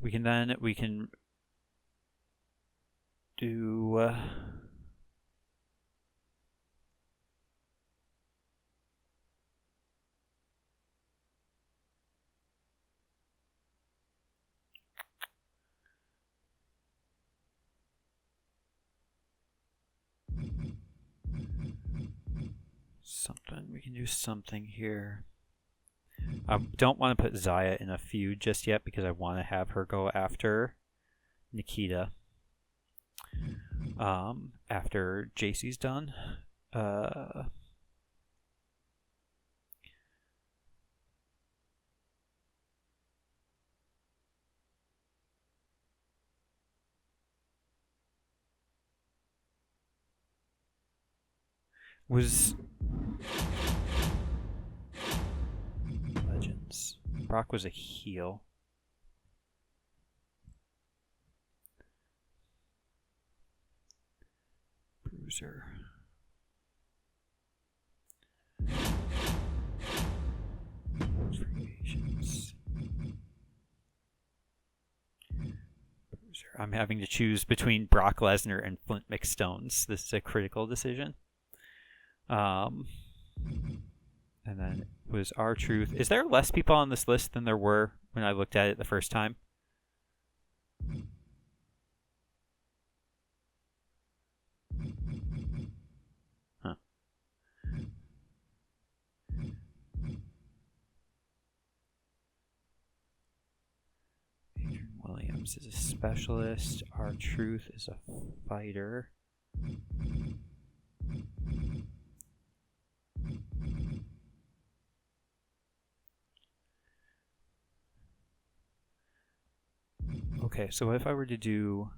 We can do something. We can do something here. I don't want to put Zaya in a feud just yet because I want to have her go after Nikita after JC's done. Was Legends. Brock was a heel. Bruiser. Free agents. Bruiser. I'm having to choose between Brock Lesnar and Flint McStones. This is a critical decision. And then it was R-Truth. Is there less people on this list than there were when I looked at it the first time? Huh. Adrian Williams is a specialist. R-Truth is a fighter. Okay, so if I were to do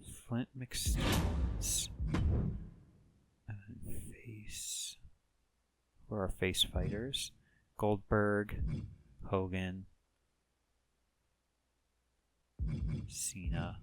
Flint McStones and then face, who are our face fighters? Goldberg, Hogan, Cena.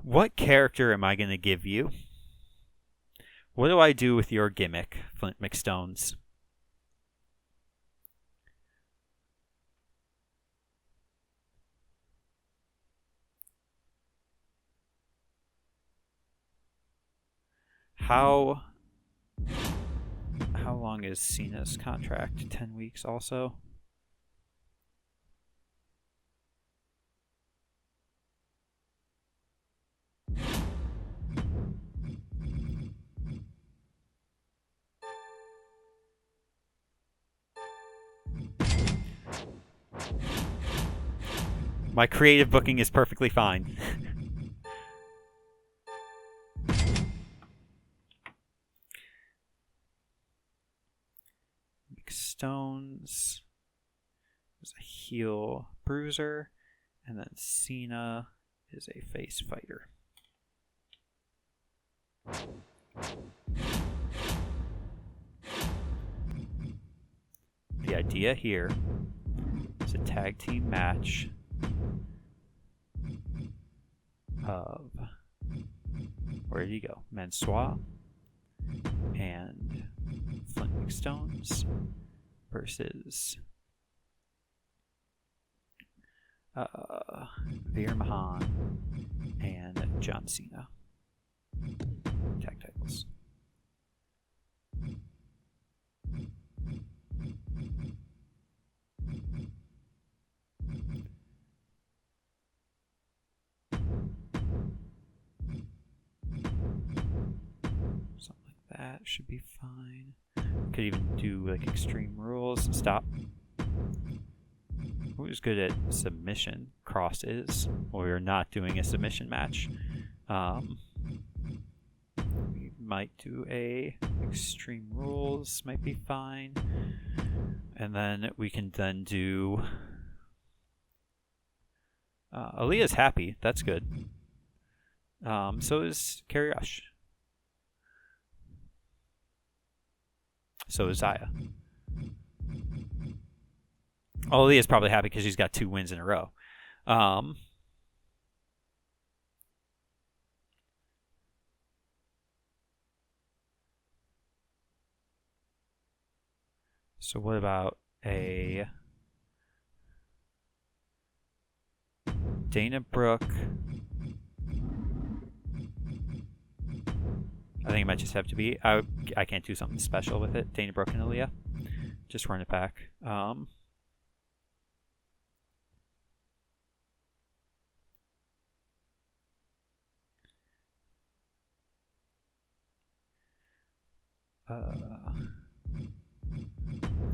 What character am I going to give you? What do I do with your gimmick, Flint McStones? How long is Cena's contract? 10 weeks also? My creative booking is perfectly fine. McStones is a heel bruiser, and then Cena is a face fighter. The idea here is a tag team match of, where did he go? Mansois and Flint McStones versus Veer Mahan and John Cena. Tag titles. Something like that should be fine. Could even do like Extreme Rules. Stop. Who's good at submission? Cross is. Well, we're not doing a submission match. might do a Extreme Rules, might be fine. And then we can then do Aaliyah's happy, that's good. So is Carry Rush. So is Zaya. Aaliyah's probably happy because she's got 2 wins in a row. So what about a Dana Brooke? I think it might just have to be. I can't do something special with it. Dana Brooke and Aaliyah. Just run it back. And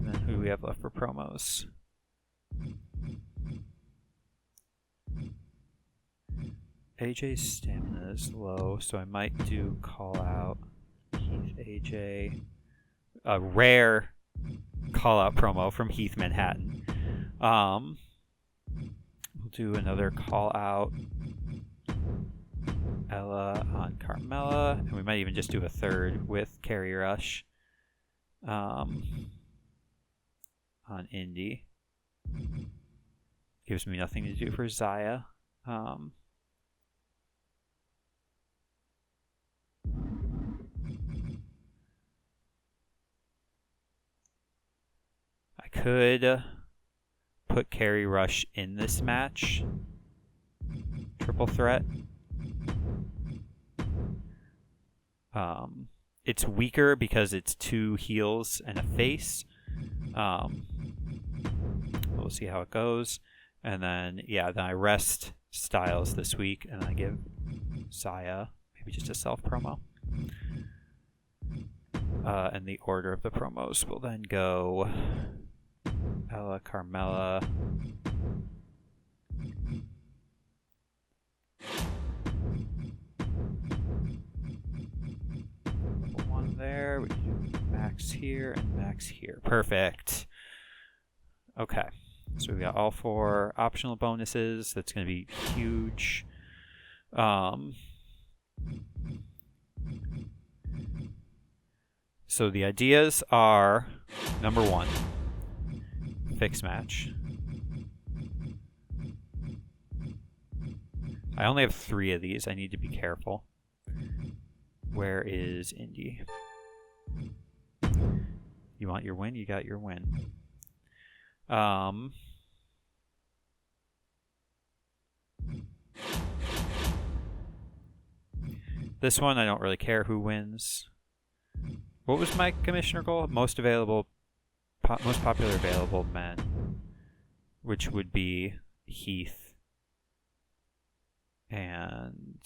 then who do we have left for promos? AJ's stamina is low, so I might do call out Heath AJ. A rare call out promo from Heath Manhattan. We'll do another call out Ella on Carmella, and we might even just do a third with Carrie Rush on Indy. Gives me nothing to do for Zaya. I could put Carrie Rush in this match. Triple threat. It's weaker because it's 2 heels and a face. We'll see how it goes. And then, yeah, then I rest Styles this week, and I give Zaya maybe just a self promo. And the order of the promos will then go Ella, Carmella, one there. We do Max here and Max here. Perfect. Okay. So we got all 4 optional bonuses. That's going to be huge. So the ideas are, number 1, fix match. I only have 3 of these. I need to be careful. Where is Indy? You want your win? You got your win. This one, I don't really care who wins. What was my commissioner goal? Most popular available men, which would be Heath and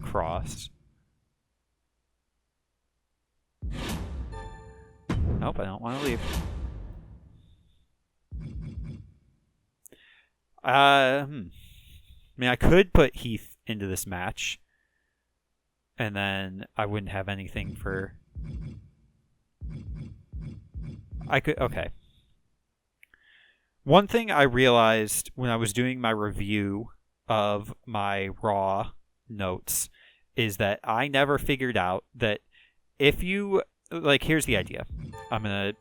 Cross. Nope, I don't want to leave. I mean, I could put Heath into this match, and then I wouldn't have anything for... Okay. One thing I realized when I was doing my review of my Raw notes is that I never figured out that if you... Like, here's the idea. I'm going to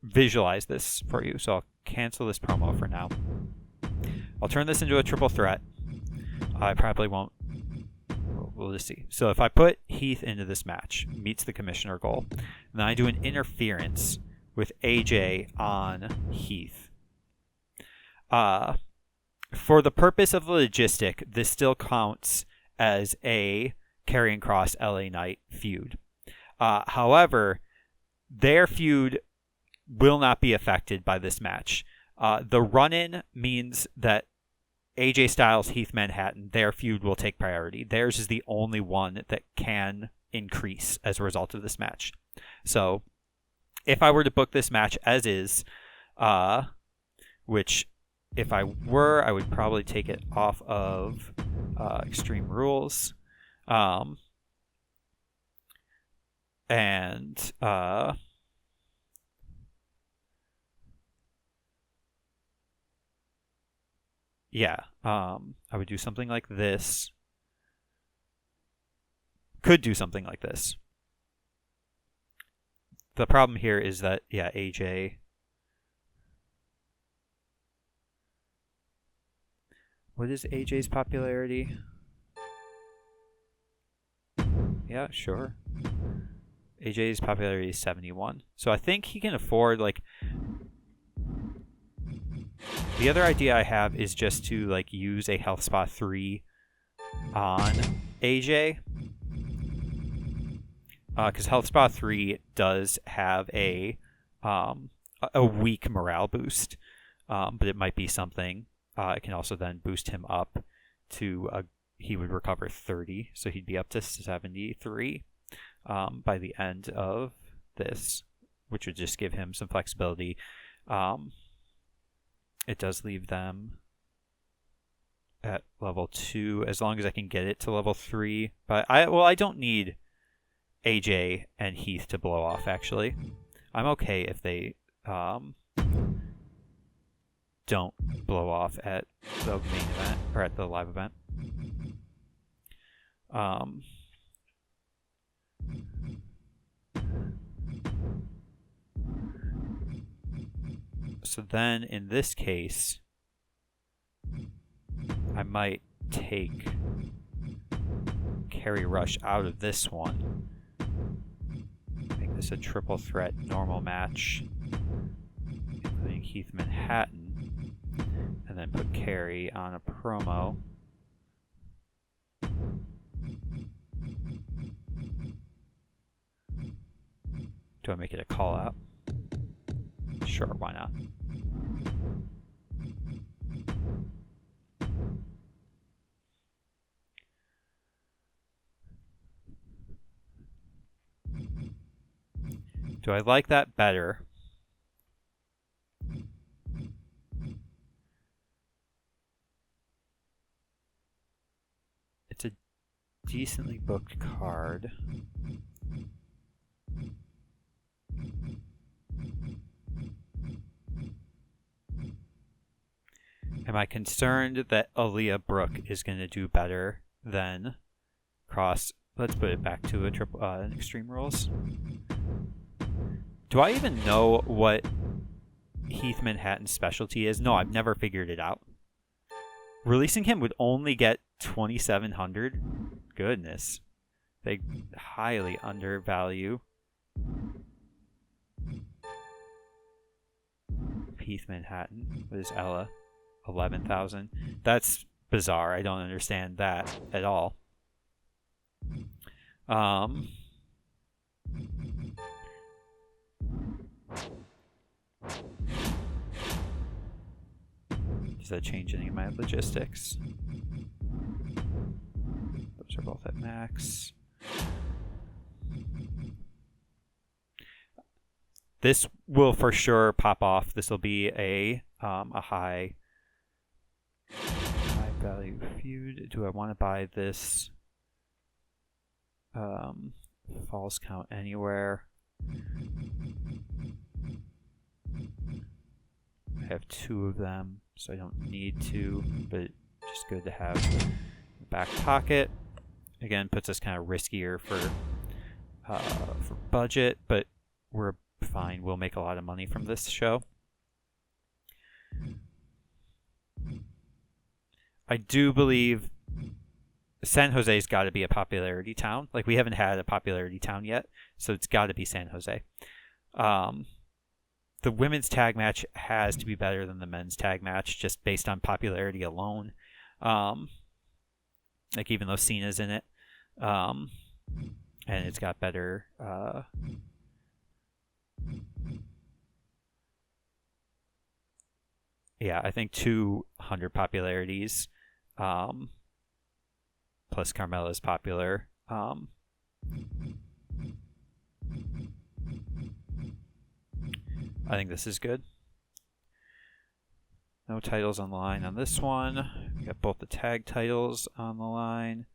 visualize this for you, so I'll cancel this promo for now. I'll turn this into a triple threat. I probably won't. We'll just see. So if I put Heath into this match, meets the commissioner goal, and then I do an interference with AJ on Heath. For the purpose of the logistic, this still counts as a Karrion Kross LA Knight feud. However, their feud will not be affected by this match. The run-in means that AJ Styles, Heath Manhattan, their feud will take priority. Theirs is the only one that can increase as a result of this match. So, if I were to book this match as is, which if I were, I would probably take it off of Extreme Rules. And yeah, I would do something like this. Could do something like this. The problem here is that, yeah, AJ. What is AJ's popularity? Yeah, sure. AJ's popularity is 71. So I think he can afford, like... The other idea I have is just to, like, use a health spot 3 on AJ. Because health spot 3 does have a weak morale boost. But it might be something. It can also then boost him up to... he would recover 30, so he'd be up to 73 by the end of this, which would just give him some flexibility. It does leave them at level 2 as long as I can get it to level 3. But I don't need AJ and Heath to blow off, actually. I'm okay if they don't blow off at the main event or at the live event. So then in this case, I might take Carry Rush out of this one. Make this a triple threat normal match, including Heath Manhattan, and then put Carry on a promo. Do I make it a call out? Sure, why not? Do I like that better? It's a decently booked card. Am I concerned that Aaliyah Brooke is going to do better than Cross? Let's put it back to an Extreme Rules. Do I even know what Heath Manhattan's specialty is? No, I've never figured it out. Releasing him would only get 2,700? Goodness. They highly undervalue Heath Manhattan. What is Ella? 11,000. That's bizarre. I don't understand that at all. Does that change any of my logistics? Those are both at max. This will for sure pop off. This will be a high value feud. Do I want to buy this falls count anywhere? I have 2 of them, so I don't need to, but just good to have in the back pocket. Again, puts us kind of riskier for budget, but we're fine. We'll make a lot of money from this show. I do believe San Jose's got to be a popularity town. Like, we haven't had a popularity town yet, so it's got to be San Jose. The women's tag match has to be better than the men's tag match, just based on popularity alone. Like, even though Cena's in it, and it's got better. Yeah, I think 200 popularities, plus Carmella's popular. I think this is good. No titles on the line on this one. We got both the tag titles on the line.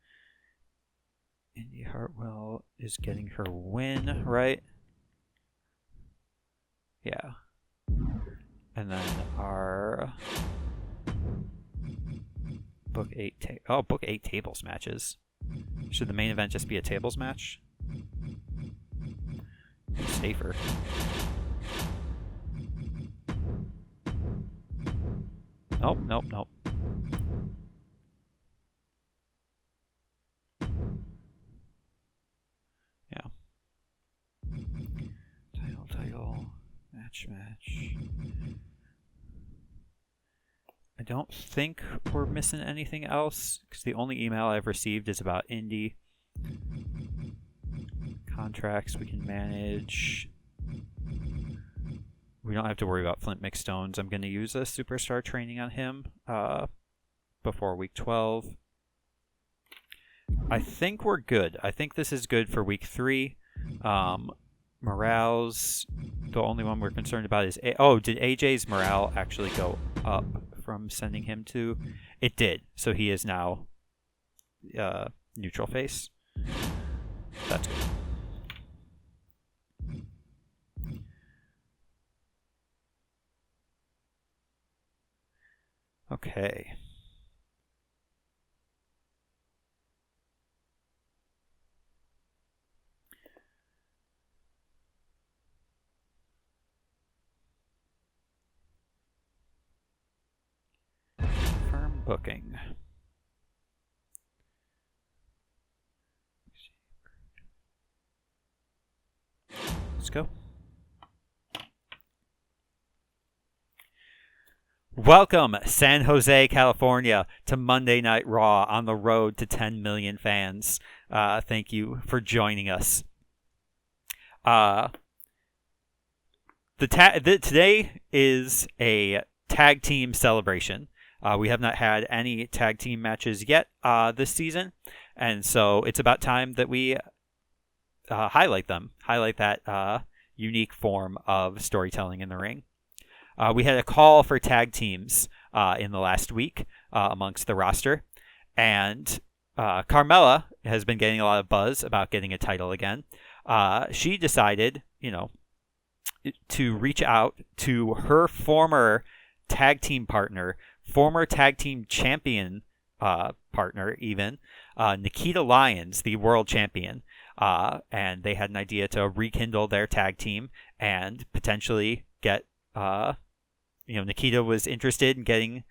Indy Hartwell is getting her win, right? Yeah. And then our book 8 tables matches. Should the main event just be a tables match? Safer. Nope. Yeah. Title. Match. I don't think we're missing anything else, because the only email I've received is about Indy. Contracts we can manage. We don't have to worry about Flint McStones. I'm going to use a superstar training on him before week 12. I think we're good. I think this is good for week 3. Morale's the only one we're concerned about is... did AJ's morale actually go up from sending him to... It did. So he is now neutral face. That's good. Okay. Firm booking. Let's go. Welcome, San Jose, California, to Monday Night Raw on the road to 10 million fans. Thank you for joining us. Today is a tag team celebration. We have not had any tag team matches yet this season, and so it's about time that we highlight them. Highlight that unique form of storytelling in the ring. We had a call for tag teams in the last week amongst the roster, and Carmella has been getting a lot of buzz about getting a title again. She decided, to reach out to her former tag team partner, former tag team champion partner even, Nikita Lyons, the world champion, and they had an idea to rekindle their tag team and potentially get... Nikita was interested in getting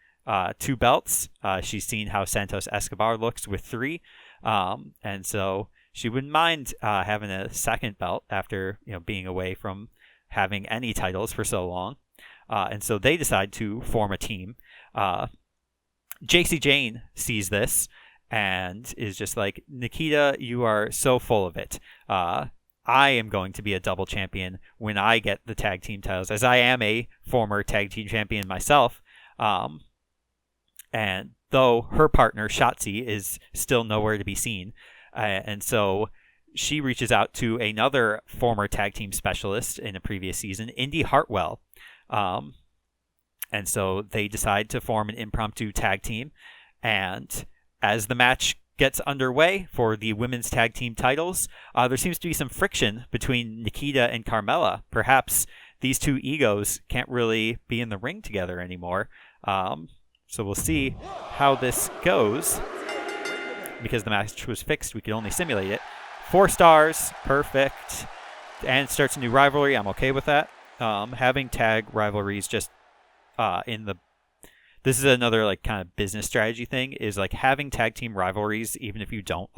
2 belts. She's seen how Santos Escobar looks with 3. And so she wouldn't mind having a second belt after, being away from having any titles for so long. And so they decide to form a team. JC Jane sees this and is just like, Nikita, you are so full of it. I am going to be a double champion when I get the tag team titles, as I am a former tag team champion myself. And though her partner, Shotzi, is still nowhere to be seen. And so she reaches out to another former tag team specialist in a previous season, Indy Hartwell. And so they decide to form an impromptu tag team. And as the match gets underway for the women's tag team titles, there seems to be some friction between Nikita and Carmella. Perhaps these two egos can't really be in the ring together anymore. So we'll see how this goes. Because the match was fixed, we could only simulate it. 4 stars, perfect. And starts a new rivalry. I'm okay with that. Having tag rivalries just in the... This is another kind of business strategy thing, is having tag team rivalries, even if you don't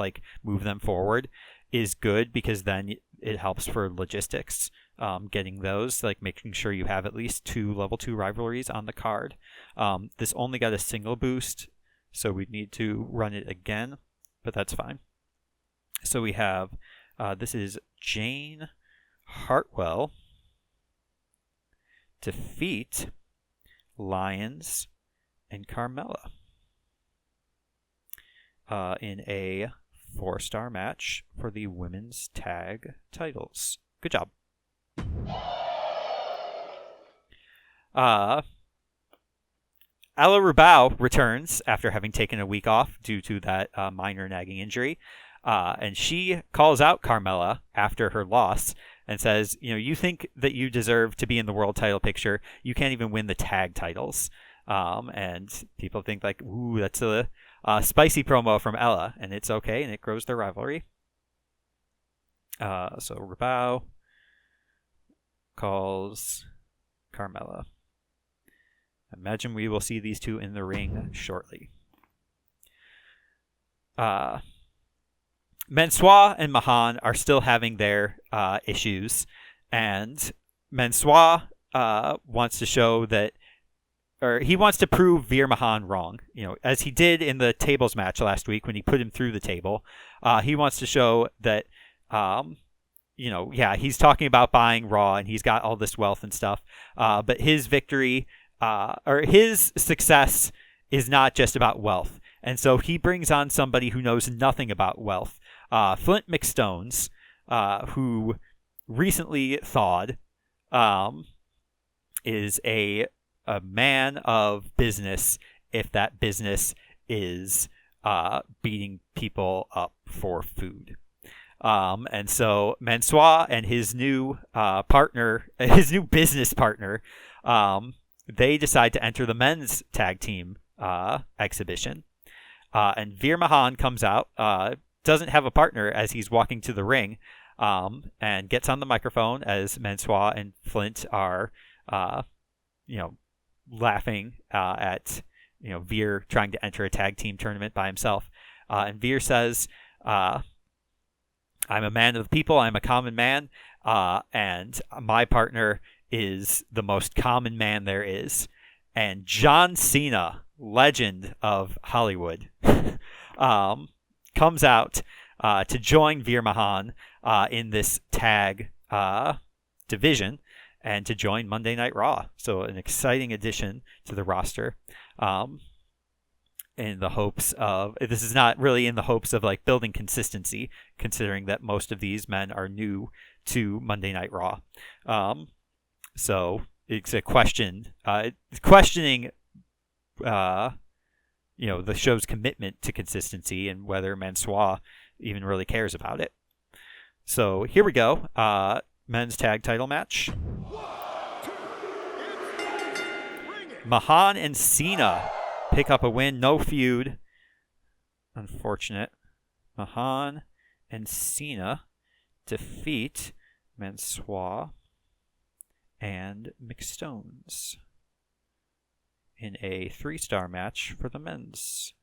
move them forward, is good, because then it helps for logistics. Getting those, making sure you have at least 2 level 2 rivalries on the card. This only got a single boost, so we need to run it again, but that's fine. So we have, this is Jane Hartwell defeat Lyons and Carmella in a 4-star match for the women's tag titles. Good job. Ala Rubao returns after having taken a week off due to that minor nagging injury. And she calls out Carmella after her loss and says, you think that you deserve to be in the world title picture. You can't even win the tag titles. And people think like, ooh, that's a spicy promo from Ella, and it's okay, and it grows their rivalry. So Rabau calls Carmella. Imagine we will see these two in the ring shortly. Mansois and Mahan are still having their issues, and Mansois wants to show that, or he wants to prove Veer Mahan wrong, as he did in the tables match last week when he put him through the table. He wants to show that, he's talking about buying Raw and he's got all this wealth and stuff, but his victory, or his success is not just about wealth. And so he brings on somebody who knows nothing about wealth. Flint McStones, who recently thawed, is a man of business if that business is beating people up for food. And so Mansois and his new partner, his new business partner, they decide to enter the men's tag team exhibition. And Veer Mahan comes out, doesn't have a partner as he's walking to the ring, and gets on the microphone as Mansois and Flint are, laughing at, Veer trying to enter a tag team tournament by himself. And Veer says, I'm a man of the people, I'm a common man, and my partner is the most common man there is. And John Cena, legend of Hollywood, comes out to join Veer Mahan in this tag division and to join Monday Night Raw. So an exciting addition to the roster, in the hopes of, this is not really in the hopes of like building consistency, considering that most of these men are new to Monday Night Raw. So it's a questioning, the show's commitment to consistency and whether Mansois even really cares about it. So here we go. Men's tag title match. Mahan and Cena pick up a win. No feud. Unfortunate. Mahan and Cena defeat Mansois and McStones in a 3-star match for the men's.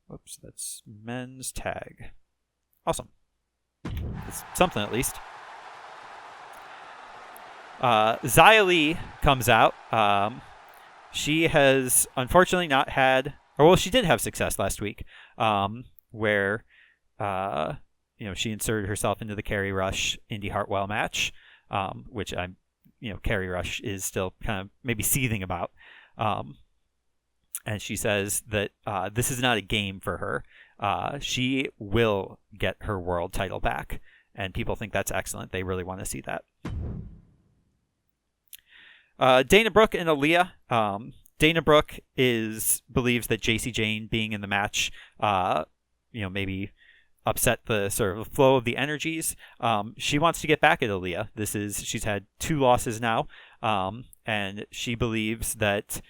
Whoops, that's men's tag. Awesome. It's something at least. Xia Li comes out. She has unfortunately not had, or well, she did have success last week, where she inserted herself into the Kerry Rush Indy Hartwell match, which I'm, Kerry Rush is still kind of maybe seething about. And she says that this is not a game for her. She will get her world title back, and people think that's excellent. They really want to see that. Dana Brooke and Aaliyah. Dana Brooke believes that JC Jane being in the match, maybe upset the sort of flow of the energies. She wants to get back at Aaliyah. She's had 2 losses now, and she believes that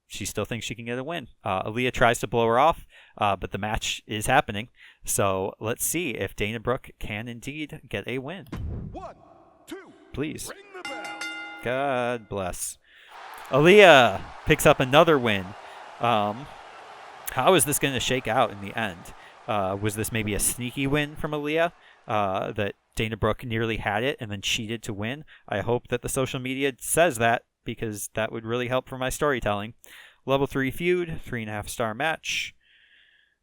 she still thinks she can get a win. Aaliyah tries to blow her off, but the match is happening. So let's see if Dana Brooke can indeed get a win. 1, 2, please. Ring the bell. God bless. Aaliyah picks up another win. How is this going to shake out in the end? Was this maybe a sneaky win from Aaliyah, that Dana Brooke nearly had it and then cheated to win? I hope that the social media says that, because that would really help for my storytelling. Level 3 feud, 3.5-star match.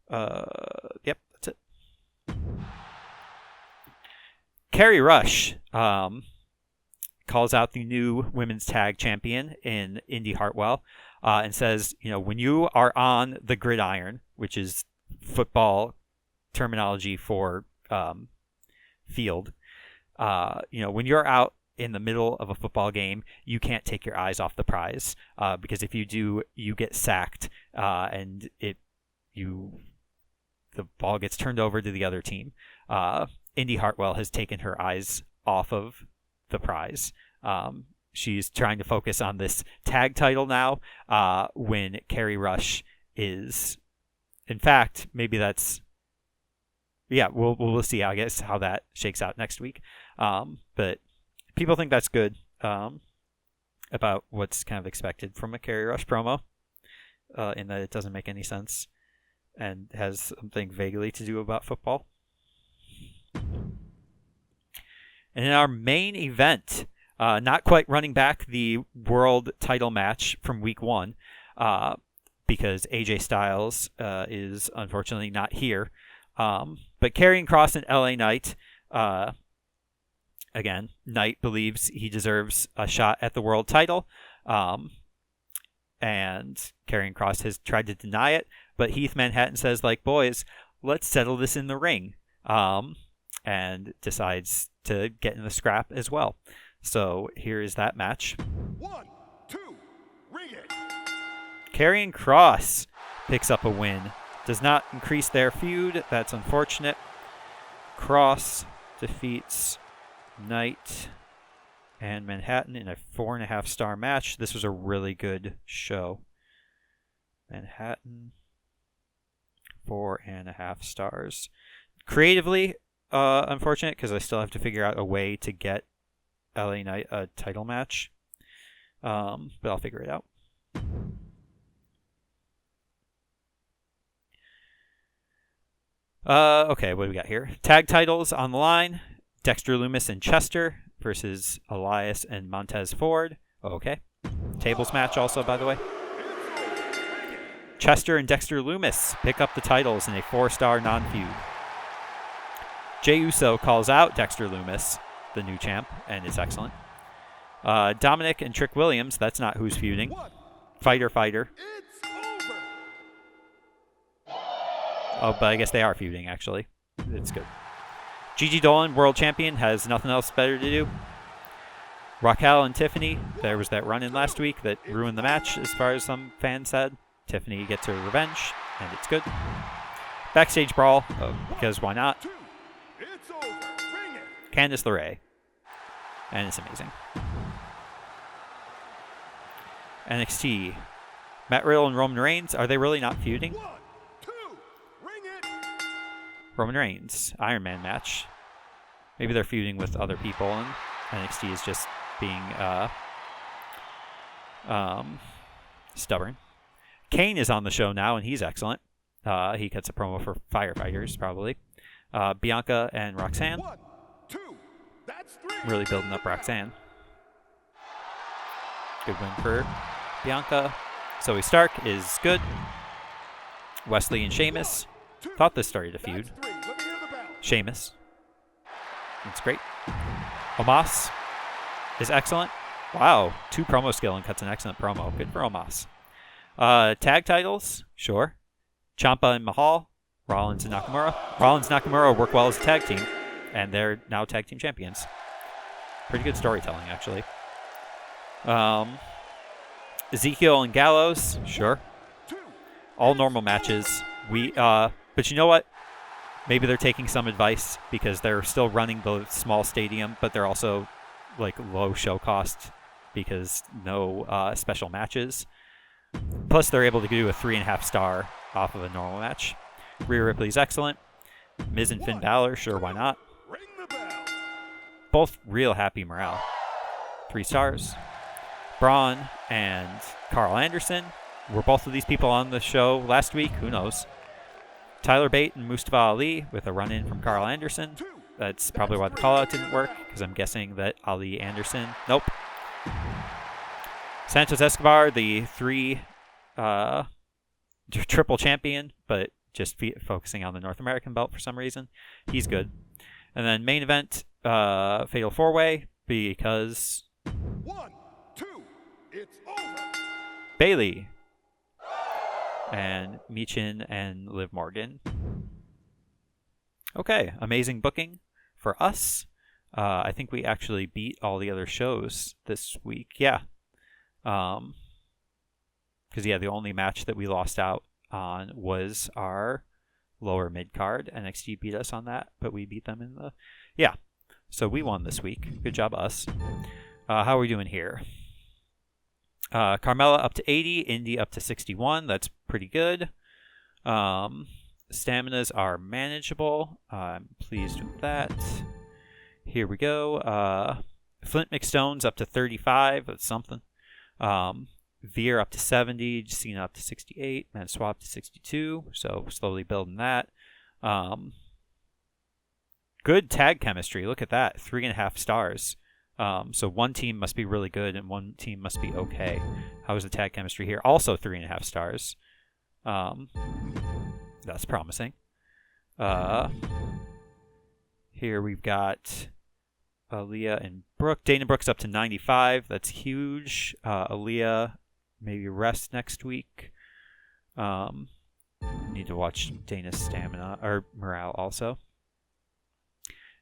Yep, that's it. Kerry Rush calls out the new women's tag champion in Indy Hartwell, and says, when you are on the gridiron, which is football terminology for field, when you're out in the middle of a football game, you can't take your eyes off the prize, because if you do, you get sacked, and you the ball gets turned over to the other team. Indy Hartwell has taken her eyes off of the prize. She's trying to focus on this tag title now, when Carrie Rush is, in fact, maybe that's, yeah, we'll see, I guess, how that shakes out next week. But people think that's good, about what's kind of expected from a Carrie Rush promo, in that it doesn't make any sense and has something vaguely to do about football. And in our main event, not quite running back the world title match from week 1, because AJ Styles is unfortunately not here. But Karrion Kross and LA Knight, again, Knight believes he deserves a shot at the world title. And Karrion Kross has tried to deny it, but Heath Manhattan says, like, boys, let's settle this in the ring. And decides to get in the scrap as well. So here is that match. 1, 2, ring it. Karrion Kross picks up a win. Does not increase their feud. That's unfortunate. Kross defeats Knight and Manhattan in a 4.5-star match. This was a really good show. Manhattan, 4.5 stars. Creatively, unfortunate, because I still have to figure out a way to get LA Knight a title match. But I'll figure it out. Okay, what do we got here? Tag titles on the line. Dexter Lumis and Chester versus Elias and Montez Ford. Okay. Tables match also, by the way. Chester and Dexter Lumis pick up the titles in a 4-star non-feud. Jey Uso calls out Dexter Lumis, the new champ, and it's excellent. Dominic and Trick Williams, that's not who's feuding. Fighter. It's over. Oh, but I guess they are feuding, actually. It's good. Gigi Dolan, world champion, has nothing else better to do. Raquel and Tiffany, there was that run-in last week that ruined the match, as far as some fans said. Tiffany gets her revenge, and it's good. Backstage brawl, because why not? It's over. Ring it. Candice LeRae. And it's amazing. NXT. Matt Riddle and Roman Reigns, are they really not feuding? 1, 2, ring it. Roman Reigns, Iron Man match. Maybe they're feuding with other people, and NXT is just being stubborn. Kane is on the show now, and he's excellent. He cuts a promo for firefighters, probably. Bianca and Roxanne. 1, 2, that's 3. Really building up Roxanne. Good win for Bianca. Zoe Stark is good. Wesley and Sheamus. Thought this started a feud. That's 3. Let me hear the bell. Sheamus. It's great. Omos is excellent. Wow. 2 promo skill and cuts an excellent promo. Good for Omos. Tag titles, sure. Ciampa and Mahal, Rollins and Nakamura. Rollins and Nakamura work well as a tag team, and they're now tag team champions. Pretty good storytelling, actually. Ezekiel and Gallows, sure. All normal matches. But you know what? Maybe they're taking some advice because they're still running the small stadium, but they're also like low show cost because no special matches. Plus, they're able to do a 3.5 star off of a normal match. Rhea Ripley's excellent. Miz and Finn Balor, sure, why not? Ring the bell. Both real happy morale. 3 stars. Braun and Carl Anderson. Were both of these people on the show last week? Who knows? Tyler Bate and Mustafa Ali with a run-in from Carl Anderson. That's probably why the call-out didn't work, because I'm guessing that Ali Anderson... Nope. Santos Escobar, the 3 triple champion, but just focusing on the North American belt for some reason. He's good. And then main event, Fatal 4-Way, because... 1, 2, it's over. Bayley and Michin and Liv Morgan. Okay, amazing booking for us. I think we actually beat all the other shows this week. Yeah. Because, the only match that we lost out on was our lower mid card. NXT beat us on that, but we beat them in the yeah. So we won this week. Good job, us. How are we doing here? Carmella up to 80, Indy up to 61. That's pretty good. Staminas are manageable. I'm pleased with that. Here we go. Flint McStone's up to 35. That's something. Veer up to 70. Cena up to 68. Mansois up to 62. So slowly building that. Good tag chemistry. Look at that. 3.5 stars. So one team must be really good and one team must be okay. How is the tag chemistry here? Also 3.5 stars. That's promising. Here we've got Aaliyah and Brooke. Dana Brooke's up to 95. That's huge. Aaliyah maybe rest next week. Need to watch Dana's stamina or morale also.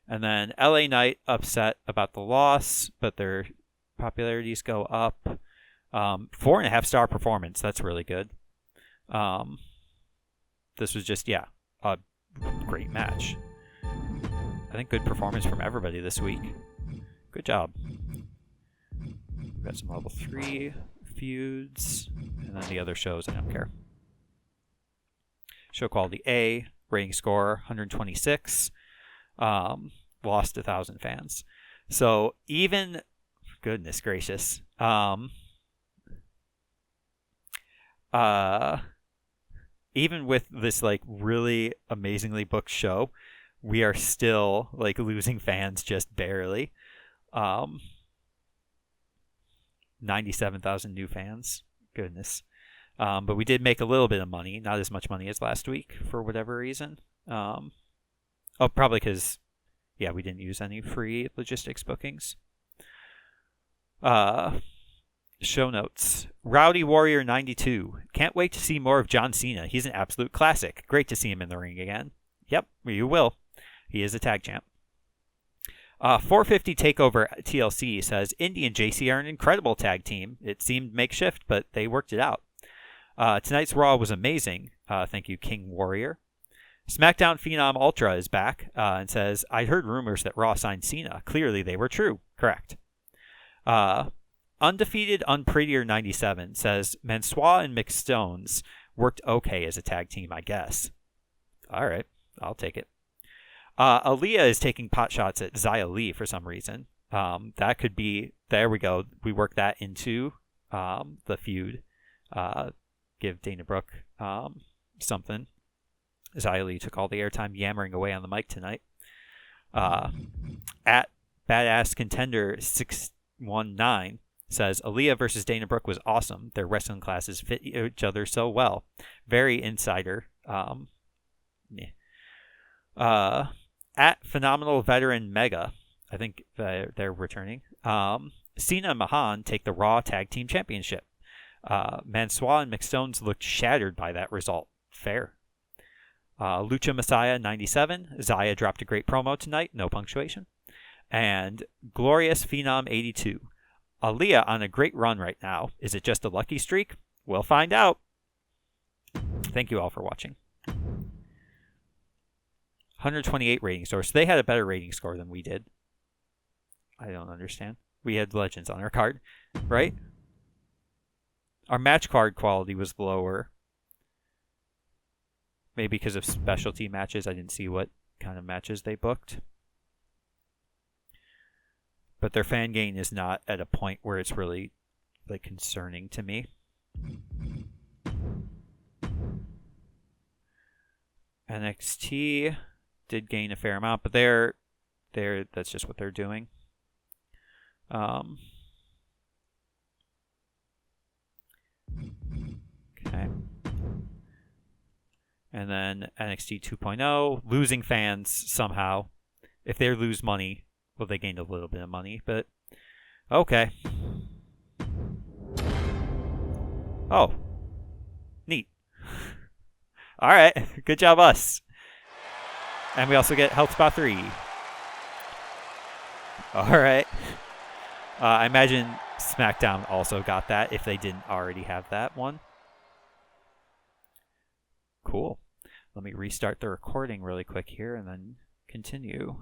And then LA Knight upset about the loss, but their popularities go up. 4.5 star performance. That's really good. This was just, a great match. I think good performance from everybody this week. Good job. We've got some level 3 feuds, and then the other shows, I don't care. Show quality A, rating score 126. Lost 1,000 fans. So even, goodness gracious, even with this like really amazingly booked show, we are still like losing fans just barely. 97,000 new fans. Goodness. But we did make a little bit of money, not as much money as last week for whatever reason. Probably because, we didn't use any free logistics bookings. Show notes. Rowdy Warrior 92. Can't wait to see more of John Cena. He's an absolute classic. Great to see him in the ring again. Yep, you will. He is a tag champ. 450 Takeover TLC says, Indy and JC are an incredible tag team. It seemed makeshift, but they worked it out. Tonight's Raw was amazing. Thank you, King Warrior. SmackDown Phenom Ultra is back and says, I heard rumors that Raw signed Cena. Clearly they were true. Correct. Undefeated Unprettier 97 says, Mansois and McStones worked okay as a tag team, I guess. All right. I'll take it. Aaliyah is taking pot shots at Xia Li for some reason. That could be, there we go. We work that into the feud. Give Dana Brooke something. Xia Li took all the airtime yammering away on the mic tonight. At Badass Contender 619 says, Aaliyah versus Dana Brooke was awesome. Their wrestling classes fit each other so well. Very insider. At Phenomenal Veteran Mega, I think they're returning. Cena and Mahan take the Raw Tag Team Championship. Mansois and McStones looked shattered by that result. Fair. Lucha Messiah 97. Xia dropped a great promo tonight. No punctuation. And Glorious Phenom 82. Aaliyah on a great run right now. Is it just a lucky streak? We'll find out. Thank you all for watching. 128 rating score. So they had a better rating score than we did. I don't understand. We had legends on our card, right? Our match card quality was lower. Maybe because of specialty matches. I didn't see what kind of matches they booked. But their fan gain is not at a point where it's really like concerning to me. NXT did gain a fair amount, but they're that's just what they're doing. Okay. And then NXT 2.0, losing fans somehow. If they lose money, well, they gained a little bit of money, but okay. Oh, neat. All right, good job, us. And we also get Health Spa 3. All right. I imagine SmackDown also got that if they didn't already have that one. Cool. Let me restart the recording really quick here and then continue.